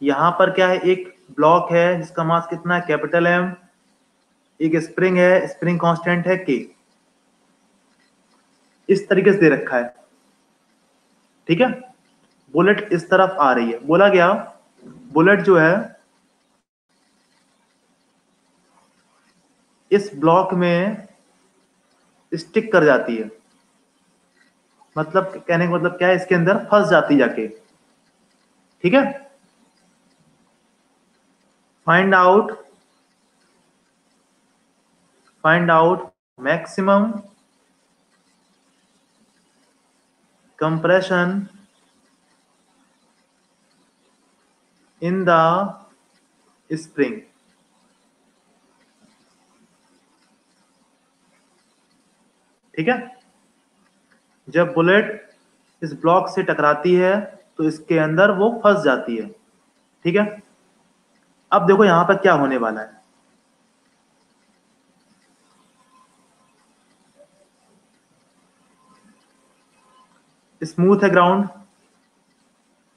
यहां पर क्या है, एक ब्लॉक है जिसका मास कितना है, कैपिटल M। एक स्प्रिंग है, स्प्रिंग कांस्टेंट है k। इस तरीके से दे रखा है, ठीक है। बुलेट इस तरफ आ रही है, बोला गया बुलेट जो है इस ब्लॉक में स्टिक कर जाती है, मतलब कहने का मतलब क्या है, इसके अंदर फंस जाती जाके, ठीक है। Find out maximum compression in the spring. ठीक है, जब बुलेट इस ब्लॉक से टकराती है तो इसके अंदर वो फंस जाती है, ठीक है। अब देखो यहां पर क्या होने वाला है, स्मूथ है ग्राउंड,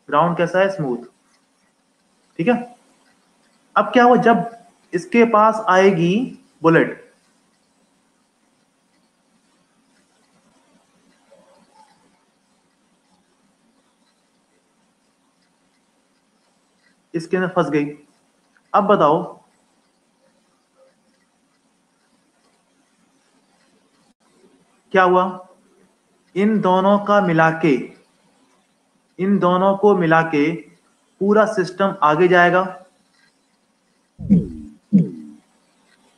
ग्राउंड कैसा है, स्मूथ, ठीक है। अब क्या हुआ, जब इसके पास आएगी बुलेट, इसके अंदर फंस गई। अब बताओ क्या हुआ, इन दोनों का मिलाके, इन दोनों को मिलाके पूरा सिस्टम आगे जाएगा,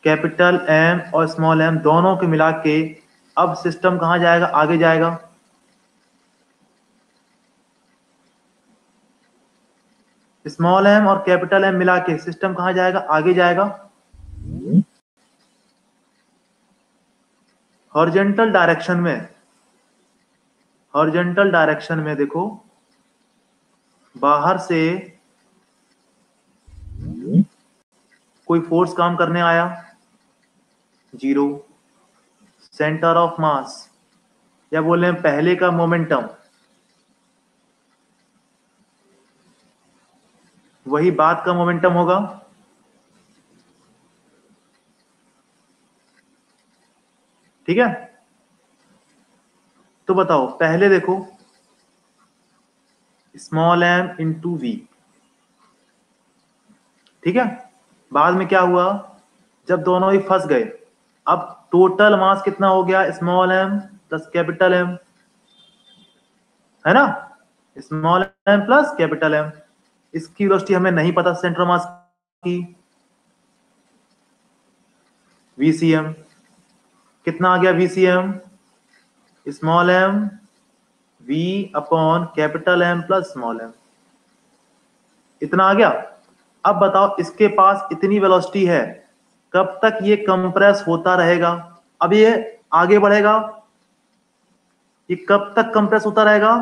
कैपिटल एम और स्मॉल एम दोनों को मिला के अब सिस्टम कहां जाएगा, आगे जाएगा। स्मॉल एम और कैपिटल एम मिला के सिस्टम कहां जाएगा, आगे जाएगा। हॉरिजॉन्टल डायरेक्शन में, हॉरिजॉन्टल डायरेक्शन में देखो, बाहर से कोई फोर्स काम करने आया, जीरो। सेंटर ऑफ मास या बोले हैं पहले का मोमेंटम, वही बाद का मोमेंटम होगा, ठीक है। तो बताओ पहले देखो स्मॉल एम इंटू वी, ठीक है। बाद में क्या हुआ, जब दोनों ही फंस गए, अब टोटल मास कितना हो गया, small m plus capital m, है ना, small m plus capital m. इसकी वेलोसिटी हमें नहीं पता, सेंटर मास की, वीसीएम कितना आ गया, VCM small m v upon capital m plus small m, इतना आ गया। अब बताओ इसके पास इतनी वेलोसिटी है, कब तक ये कंप्रेस होता रहेगा। अब ये आगे बढ़ेगा, ये कब तक कंप्रेस होता रहेगा,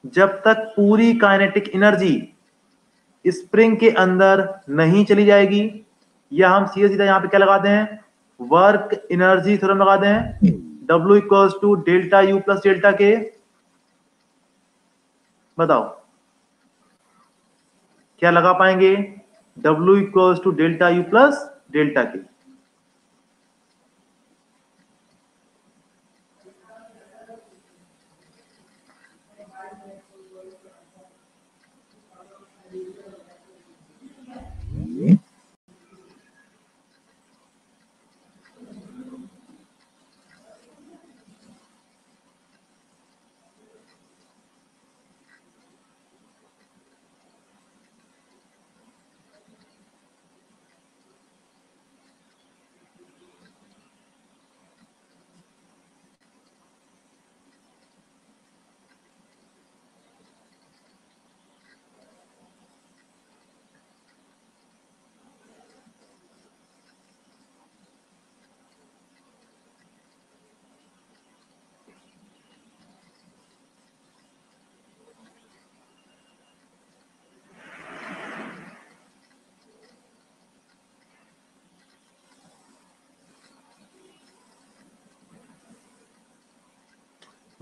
जब तक पूरी काइनेटिक एनर्जी स्प्रिंग के अंदर नहीं चली जाएगी। या हम सीधे सीधा यहां पे क्या लगाते हैं, वर्क एनर्जी थ्योरम लगाते हैं, W equals to delta u plus delta k. बताओ क्या लगा पाएंगे, W equals to delta u plus delta k.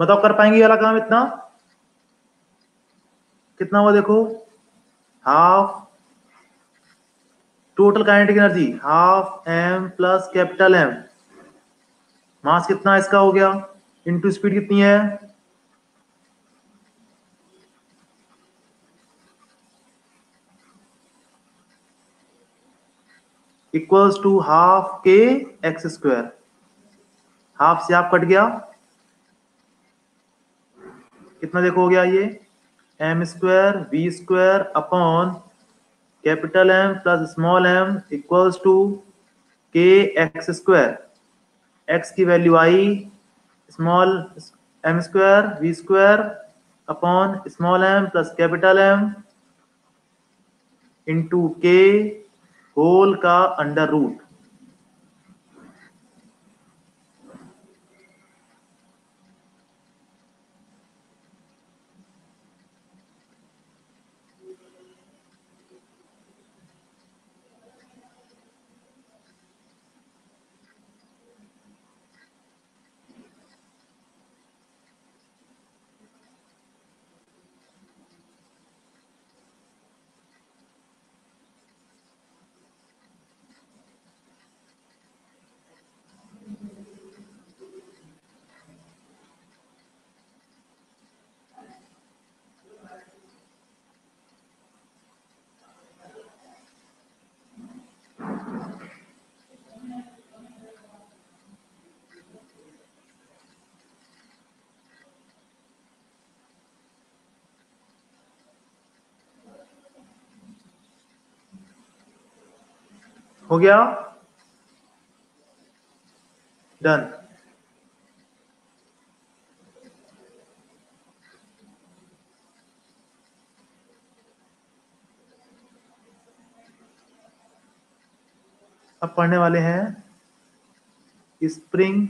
बताओ कर पाएंगे ये वाला काम इतना? कितना हुआ देखो, half total kinetic energy half m plus capital M, mass कितना इसका हो गया, इनटू स्पीड कितनी है, equals to half k x square, half से हाफ कट गया, कितना देखो हो गया ये, m square v square upon capital M plus small m equals to k x square, x की वैल्यू आई small m square v square upon small m plus capital M into k whole का under root. हो गया, done. अब पढ़ने वाले हैं spring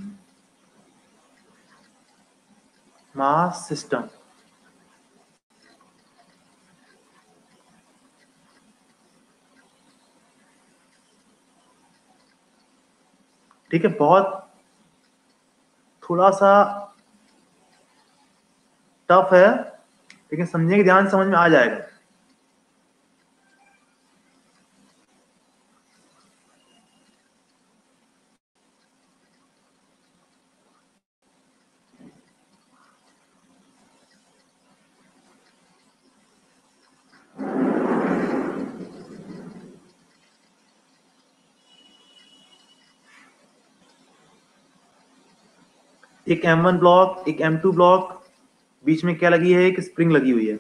mass system. ठीक है, बहुत थोड़ा सा टफ है, लेकिन समझेंगे ध्यान से समझ में आ जाएगा। एक M1 ब्लॉक, एक M2 ब्लॉक, बीच में क्या लगी है, एक स्प्रिंग लगी हुई है।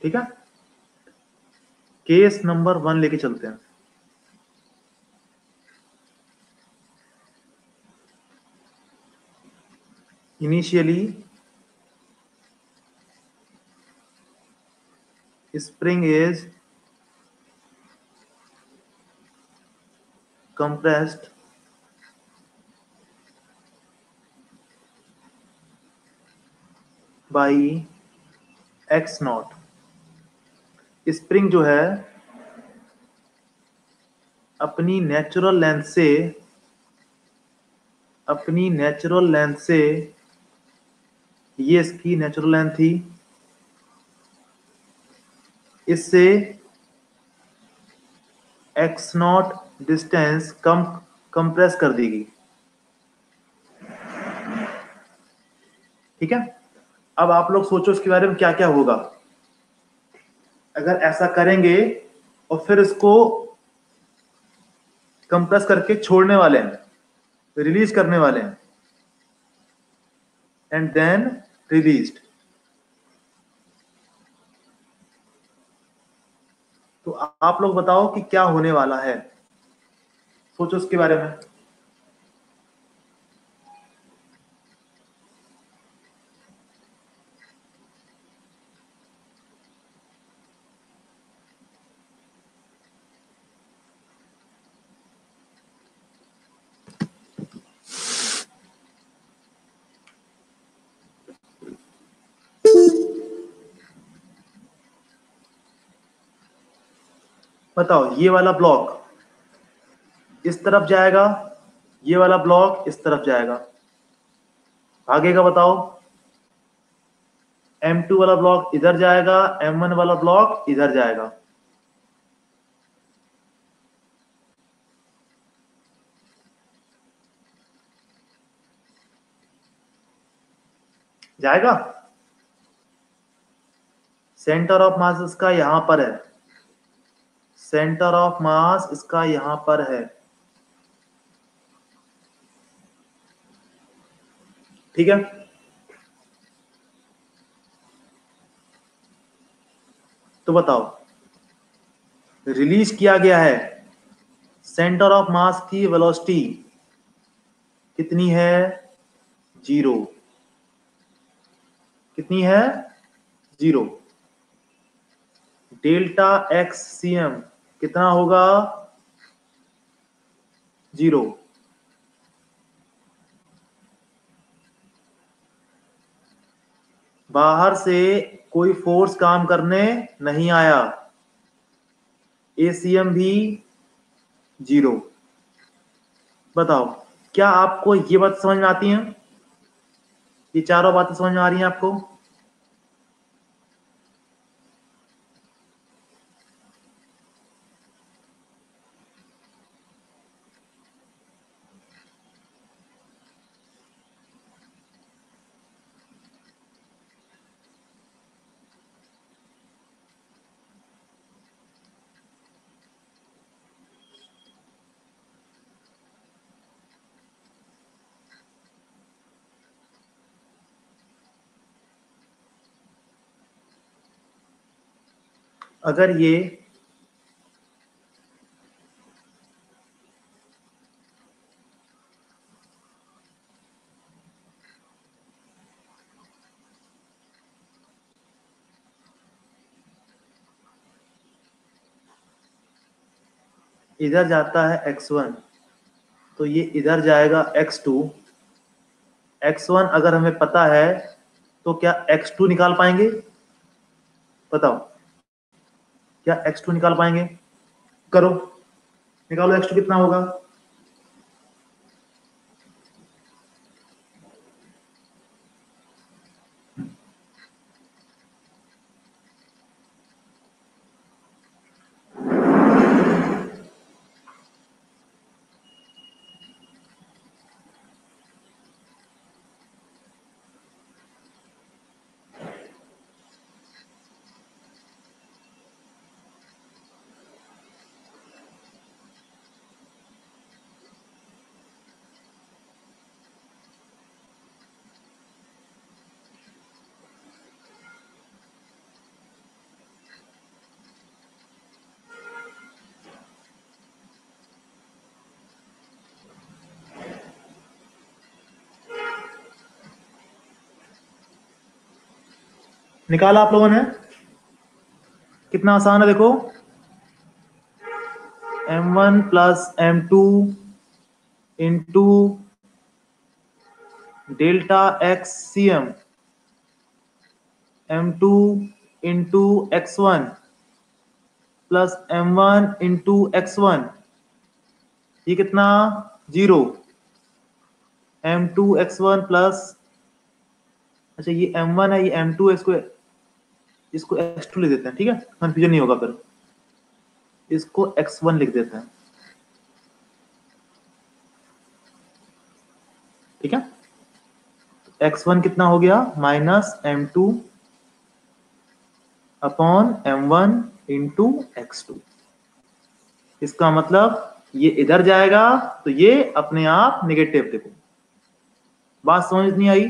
ठीक है, केस नंबर 1 लेके चलते हैं। Initially spring is compressed by x not. Spring जो है अपनी नेचुरल लेंथ से ये इसकी नेचुरल लेंथ थी, इससे x नॉट डिस्टेंस कंप्रेस कर देगी। ठीक है, अब आप लोग सोचो इसके बारे में क्या क्या होगा अगर ऐसा करेंगे और फिर इसको कंप्रेस करके छोड़ने वाले हैं। रिलीज करने वाले हैं, एंड देन रिलीज्ड। तो आप लोग बताओ कि क्या होने वाला है, सोचो उसके बारे में। बताओ, ये वाला ब्लॉक इस तरफ जाएगा, ये वाला ब्लॉक इस तरफ जाएगा, भागेगा बताओ। M2 वाला ब्लॉक इधर जाएगा, M1 वाला ब्लॉक इधर जाएगा। जाएगा। सेंटर ऑफ मास इसका यहां पर है, सेंटर ऑफ मास इसका यहां पर है, ठीक है। तो बताओ, रिलीज किया गया है, सेंटर ऑफ मास की वेलोसिटी कितनी है? 0। कितनी है? 0। डेल्टा एक्स सी एम कितना होगा? 0। बाहर से कोई फोर्स काम करने नहीं आया, ACM भी 0। बताओ, क्या आपको ये बात समझ में आती है? ये चारों बातें समझ में आ रही हैं आपको? अगर ये इधर जाता है x1, तो ये इधर जाएगा x2। x1 अगर हमें पता है तो क्या x2 निकाल पाएंगे? बताओ, क्या x2 निकाल पाएंगे? करो, निकालो x2 कितना होगा। निकाला आप लोगों ने? कितना आसान है देखो, m1 plus m2 into delta x c m, m2 into x1 plus m1 into x1, ये कितना? 0। m2 x1 प्लस, अच्छा ये m1 है, ये m2 है, इसको x2 लिख देते हैं, ठीक है, कंफ्यूजन नहीं होगा फिर। इसको x1 लिख देते हैं, ठीक है। x1 कितना हो गया? -m2 upon m1 into x2। इसका मतलब ये इधर जाएगा तो ये अपने आप नेगेटिव। देखो बात समझ नहीं आई?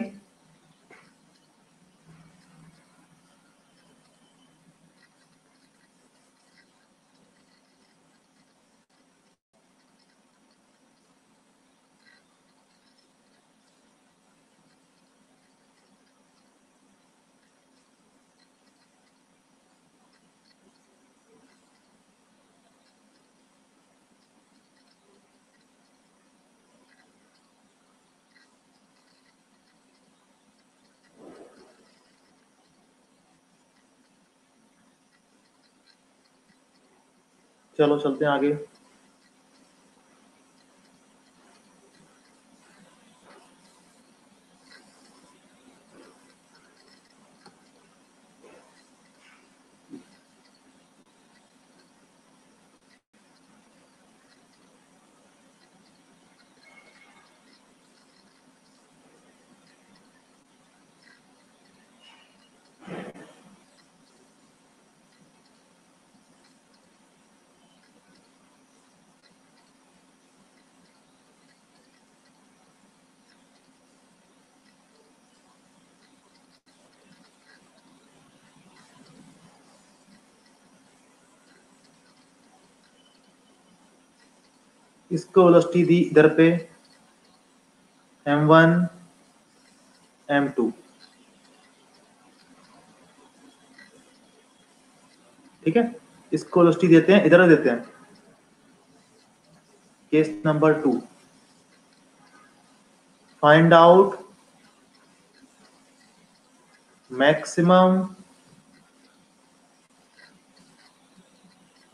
चलो चलते हैं आगे। इसको वेलोसिटी दी इधर पे m1 m2, ठीक है। इसको वेलोसिटी देते हैं, इधर देते हैं। Case number 2, find out maximum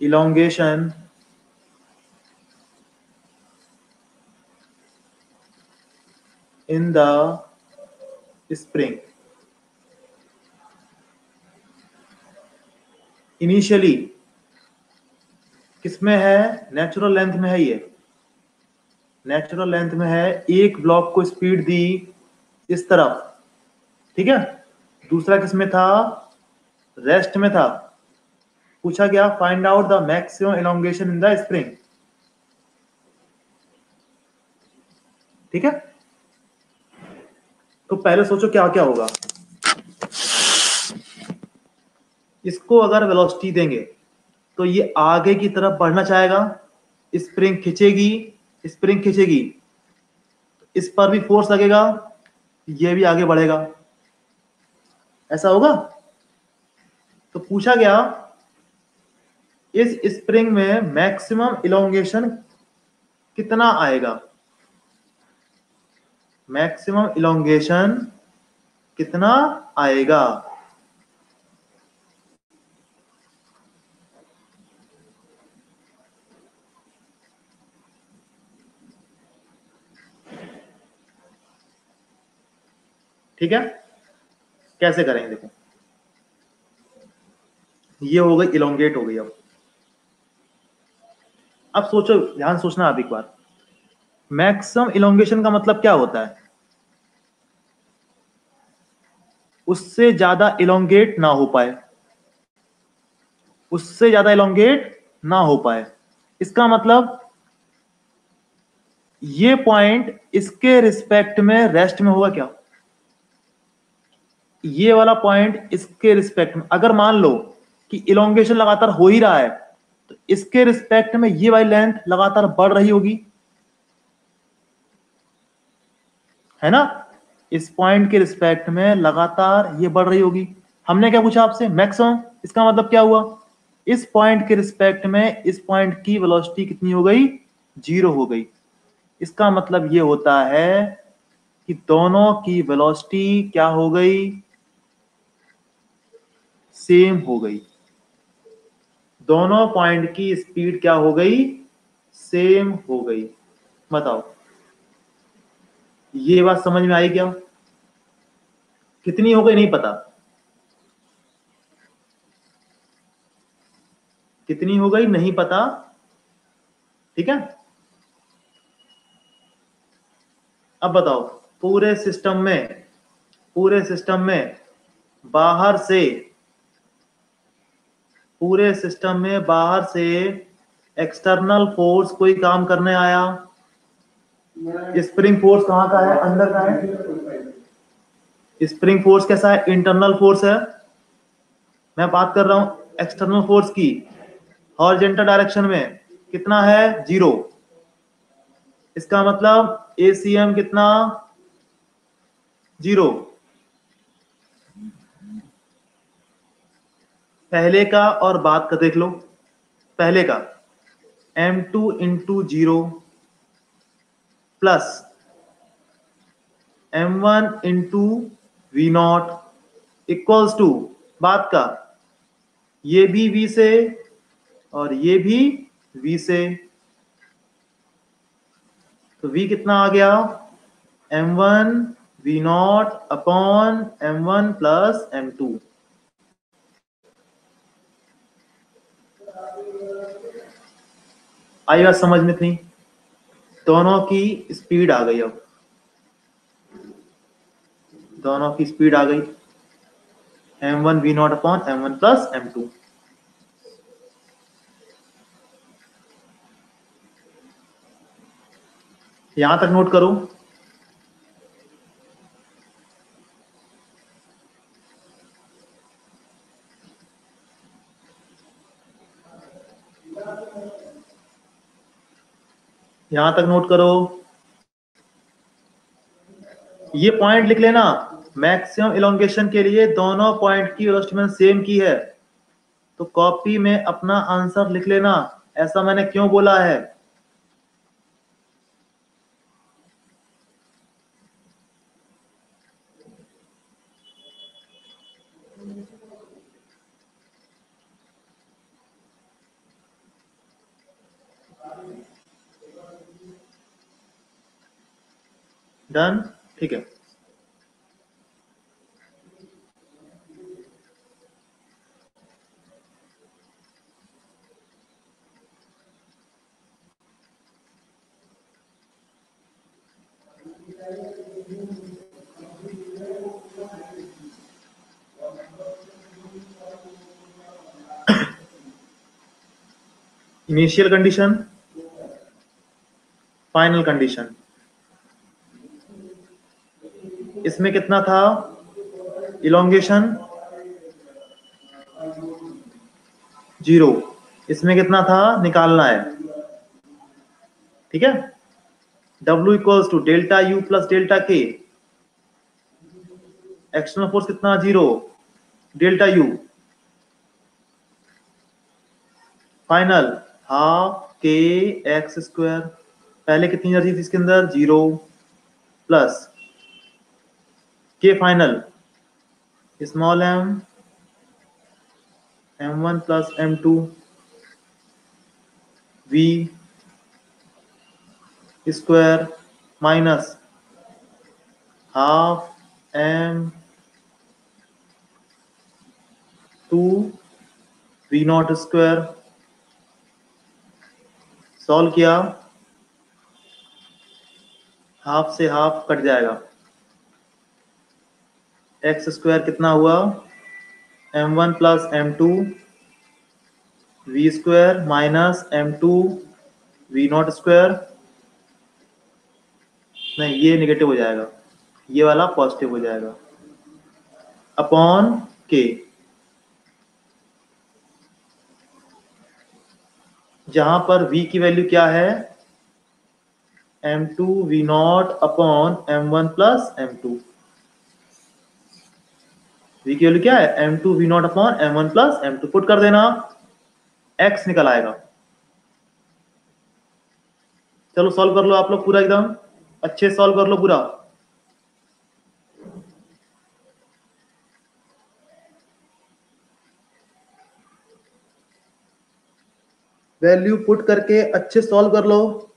elongation in the spring। Initially किसमें है? नेचुरल लेंथ में है। ये नेचुरल लेंथ में है। एक ब्लॉक को स्पीड दी इस तरफ, ठीक है। दूसरा किसमें था? रेस्ट में था। पूछा गया find out the maximum elongation in the spring, ठीक है। तो पहले सोचो क्या क्या होगा। इसको अगर वेलोसिटी देंगे तो ये आगे की तरफ बढ़ना चाहेगा, स्प्रिंग खींचेगी, स्प्रिंग खींचेगी, इस पर भी फोर्स लगेगा, ये भी आगे बढ़ेगा। ऐसा होगा। तो पूछा गया इस स्प्रिंग में मैक्सिमम इलोंगेशन कितना आएगा? मैक्सिमम इलोंगेशन कितना आएगा? ठीक है। कैसे करेंगे? देखो ये हो गई, इलोंगेट हो गई। अब सोचो, ध्यान सोचना आप एक बार। मैक्सिमम इलोंगेशन का मतलब क्या होता है? उससे ज्यादा इलोंगेट ना हो पाए, उससे ज्यादा इलोंगेट ना हो पाए। इसका मतलब ये पॉइंट इसके रिस्पेक्ट में रेस्ट में होगा क्या? ये वाला पॉइंट इसके रिस्पेक्ट में, अगर मान लो कि इलोंगेशन लगातार हो ही रहा है तो इसके रिस्पेक्ट में ये वाली लेंथ लगातार बढ़ रही होगी, है ना। इस पॉइंट के रिस्पेक्ट में लगातार ये बढ़ रही होगी। हमने क्या पूछा आपसे? मैक्सिमम। इसका मतलब क्या हुआ? इस पॉइंट के रिस्पेक्ट में इस पॉइंट की वेलोसिटी कितनी हो गई? 0 हो गई। इसका मतलब ये होता है कि दोनों की वेलोसिटी क्या हो गई? सेम हो गई। दोनों पॉइंट की स्पीड क्या हो गई? सेम हो गई। बताओ ये बात समझ में आई क्या? कितनी हो गई नहीं पता, कितनी हो गई नहीं पता, ठीक है। अब बताओ पूरे सिस्टम में, पूरे सिस्टम में बाहर से, पूरे सिस्टम में बाहर से एक्सटर्नल फोर्स कोई काम करने आया, स्प्रिंग फोर्स कहाँ का है, अंदर का है। स्प्रिंग फोर्स कैसा है, इंटरनल फोर्स है। मैं बात कर रहा हूं एक्सटर्नल फोर्स की, हॉरिजॉन्टल डायरेक्शन में कितना है, 0। इसका मतलब एसीएम कितना, 0। पहले का और बाद का देख लो। पहले का m2 into 0 plus m1 into v not equals to, बाद का ये भी v से और ये भी v से, तो v कितना आ गया, m1 v not upon m1 plus m2। आई बात समझ में थी, दोनों की स्पीड आ गई, अब दोनों की स्पीड आ गई, m1 v not upon m1 plus m2। यहां तक नोट करो। यहां तक नोट करो, ये पॉइंट लिख लेना। मैक्सिमम इलोंगेशन के लिए दोनों पॉइंट की वेलोसिटी सेम की है, तो कॉपी में अपना आंसर लिख लेना। ऐसा मैंने क्यों बोला है, डन, ठीक है। इनिशियल कंडीशन, फाइनल कंडीशन, इसमें कितना था, इलोंगेशन 0, इसमें कितना था निकालना है, ठीक है। W equals to delta U plus delta K, external force कितना, 0, delta U, final half k x square, पहले कितनी एनर्जी थी इसके अंदर, 0, plus k final small m m1 plus m2 v square minus half m 2 v not square. Solve किया, half से half cut जाएगा, x square कितना हुआ, m1 plus m2 v square minus m2 v not square, नहीं ये negative हो जाएगा, ये वाला पॉजिटिव हो जाएगा, अपॉन के, जहां पर v की वैल्यू क्या है, m2 v not upon m1 plus m2, v की वैल्यू क्या है, m2 v not upon m1 plus m2, put कर देना, x निकल आएगा। चलो सॉल्व कर लो आप लोग पूरा, एकदम अच्छे सॉल्व कर लो पूरा। वैल्यू पुट करके अच्छे सॉल्व कर लो।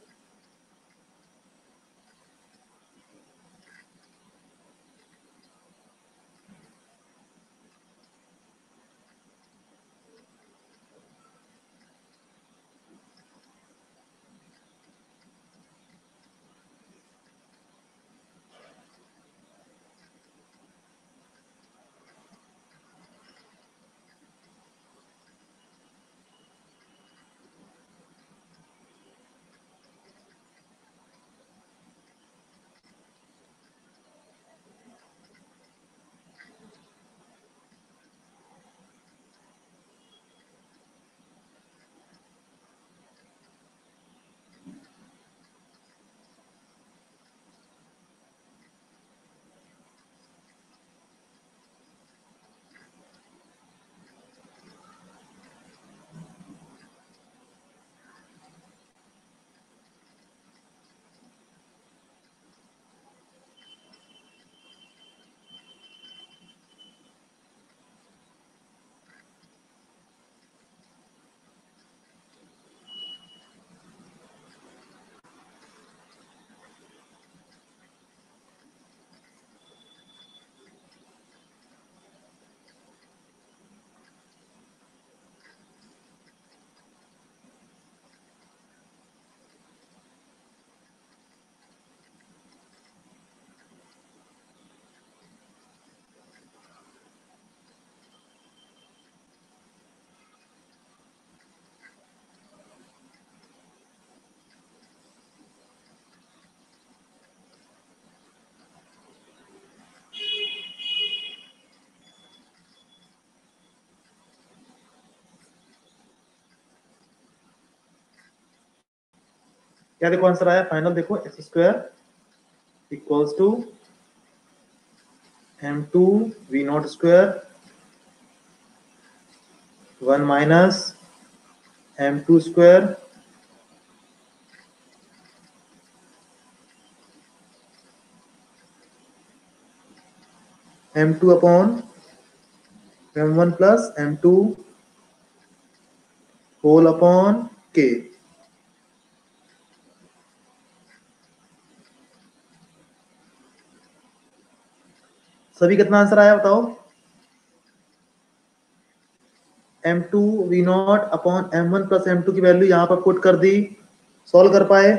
क्या देखो आंसर आया फाइनल, देखो x square equals to m2 v not square 1 minus m2 square m2 upon m1 plus m2 whole upon k। सभी कितना आंसर आया बताओ? m2 v not upon m1 plus m2 की वैल्यू यहां पर पुट कर दी, सॉल्व कर पाए?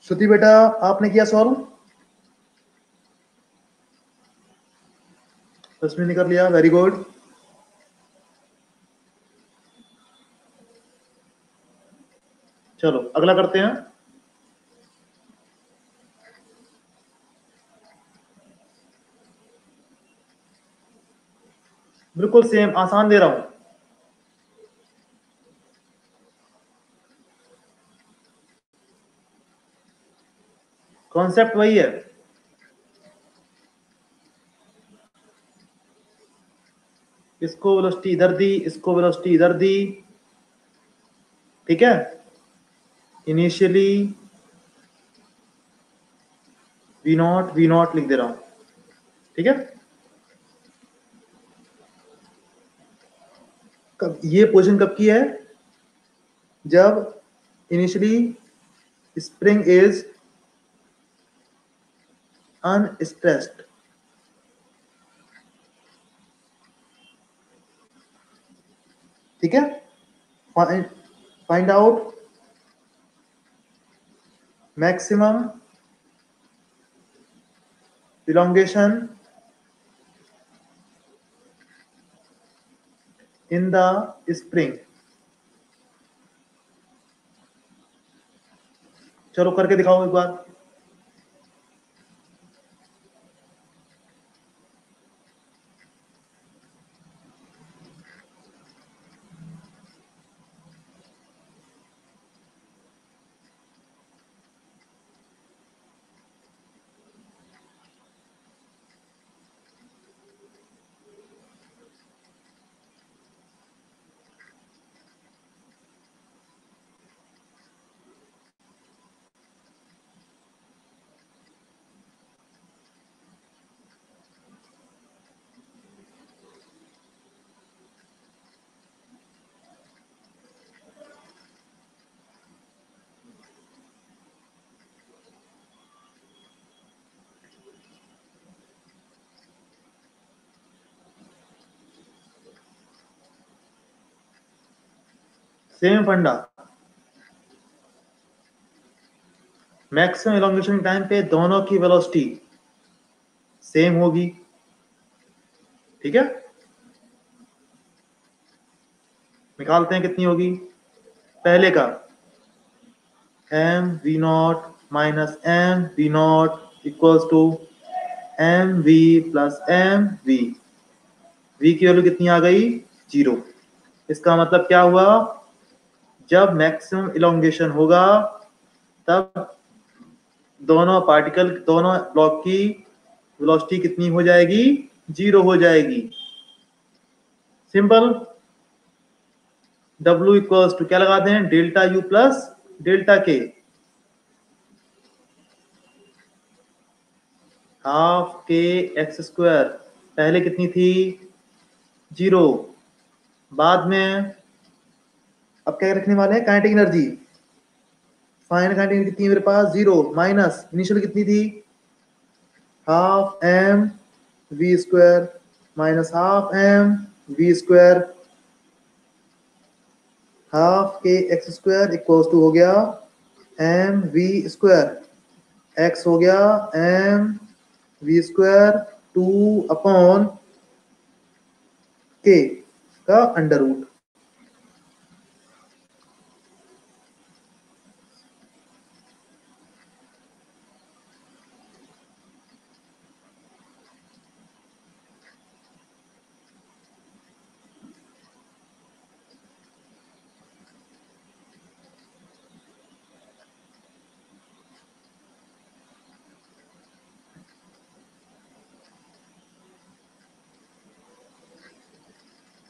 श्रुति बेटा आपने किया सॉल्व? रश्मि ने कर लिया, वेरी गुड। चलो अगला करते हैं। बिल्कुल सेम, आसान दे रहा हूं। कॉन्सेप्ट वही है। इसको वेलोसिटी इधर दी, इसको वेलोसिटी इधर दी, ठीक है। इनिशियली वी नॉट लिख दे रहा हूं, ठीक है। कब ये पोजीशन कब की है? जब इनिशियली स्प्रिंग इज अनस्ट्रेस्ड, ठीक है। Find out maximum elongation in the spring। चलो करके दिखाओ एक बार। सेम फंडा, मैक्सिमम एलोंगेशन टाइम पे दोनों की वेलोसिटी सेम होगी, ठीक है। निकालते हैं कितनी होगी। पहले का m v not minus m v not equals to m v plus m v. V की वैल्यू कितनी आ गई? 0। इसका मतलब क्या हुआ? जब मैक्सिमम इलोंगेशन होगा तब दोनों पार्टिकल, दोनों ब्लॉक की वेलोसिटी कितनी हो जाएगी? 0 हो जाएगी। सिंपल। W इक्वल्स टू क्या लगाते हैं? Delta U plus delta K। Half k x square, पहले कितनी थी? 0। बाद में अब क्या रखने वाले हैं? Kinetic energy. Final kinetic energy कितनी है मेरे पास? 0 माइनस इनिशियल कितनी थी? Half m v square minus half m v square half k x square equals to हो गया एम वी स्क्वायर, एक्स हो गया एम वी स्क्वायर 2 के का अंडर रूट।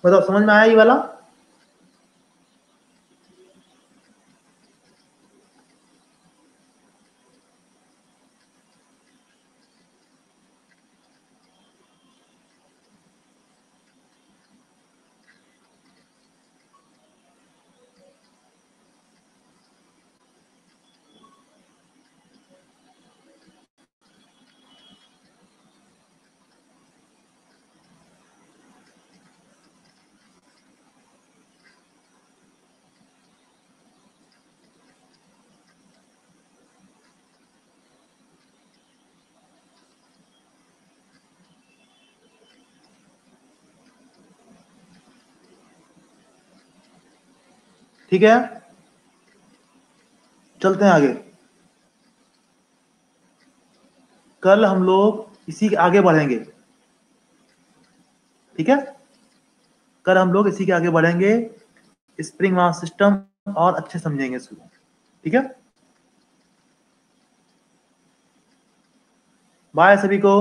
मतलब समझ में आया ये वाला? ठीक है, चलते हैं आगे। कल हम लोग इसी के आगे बढ़ेंगे, ठीक है? कल हम लोग इसी के आगे बढ़ेंगे, स्प्रिंग मास सिस्टम और अच्छे समझेंगे इसको, ठीक है? बाय सभी को।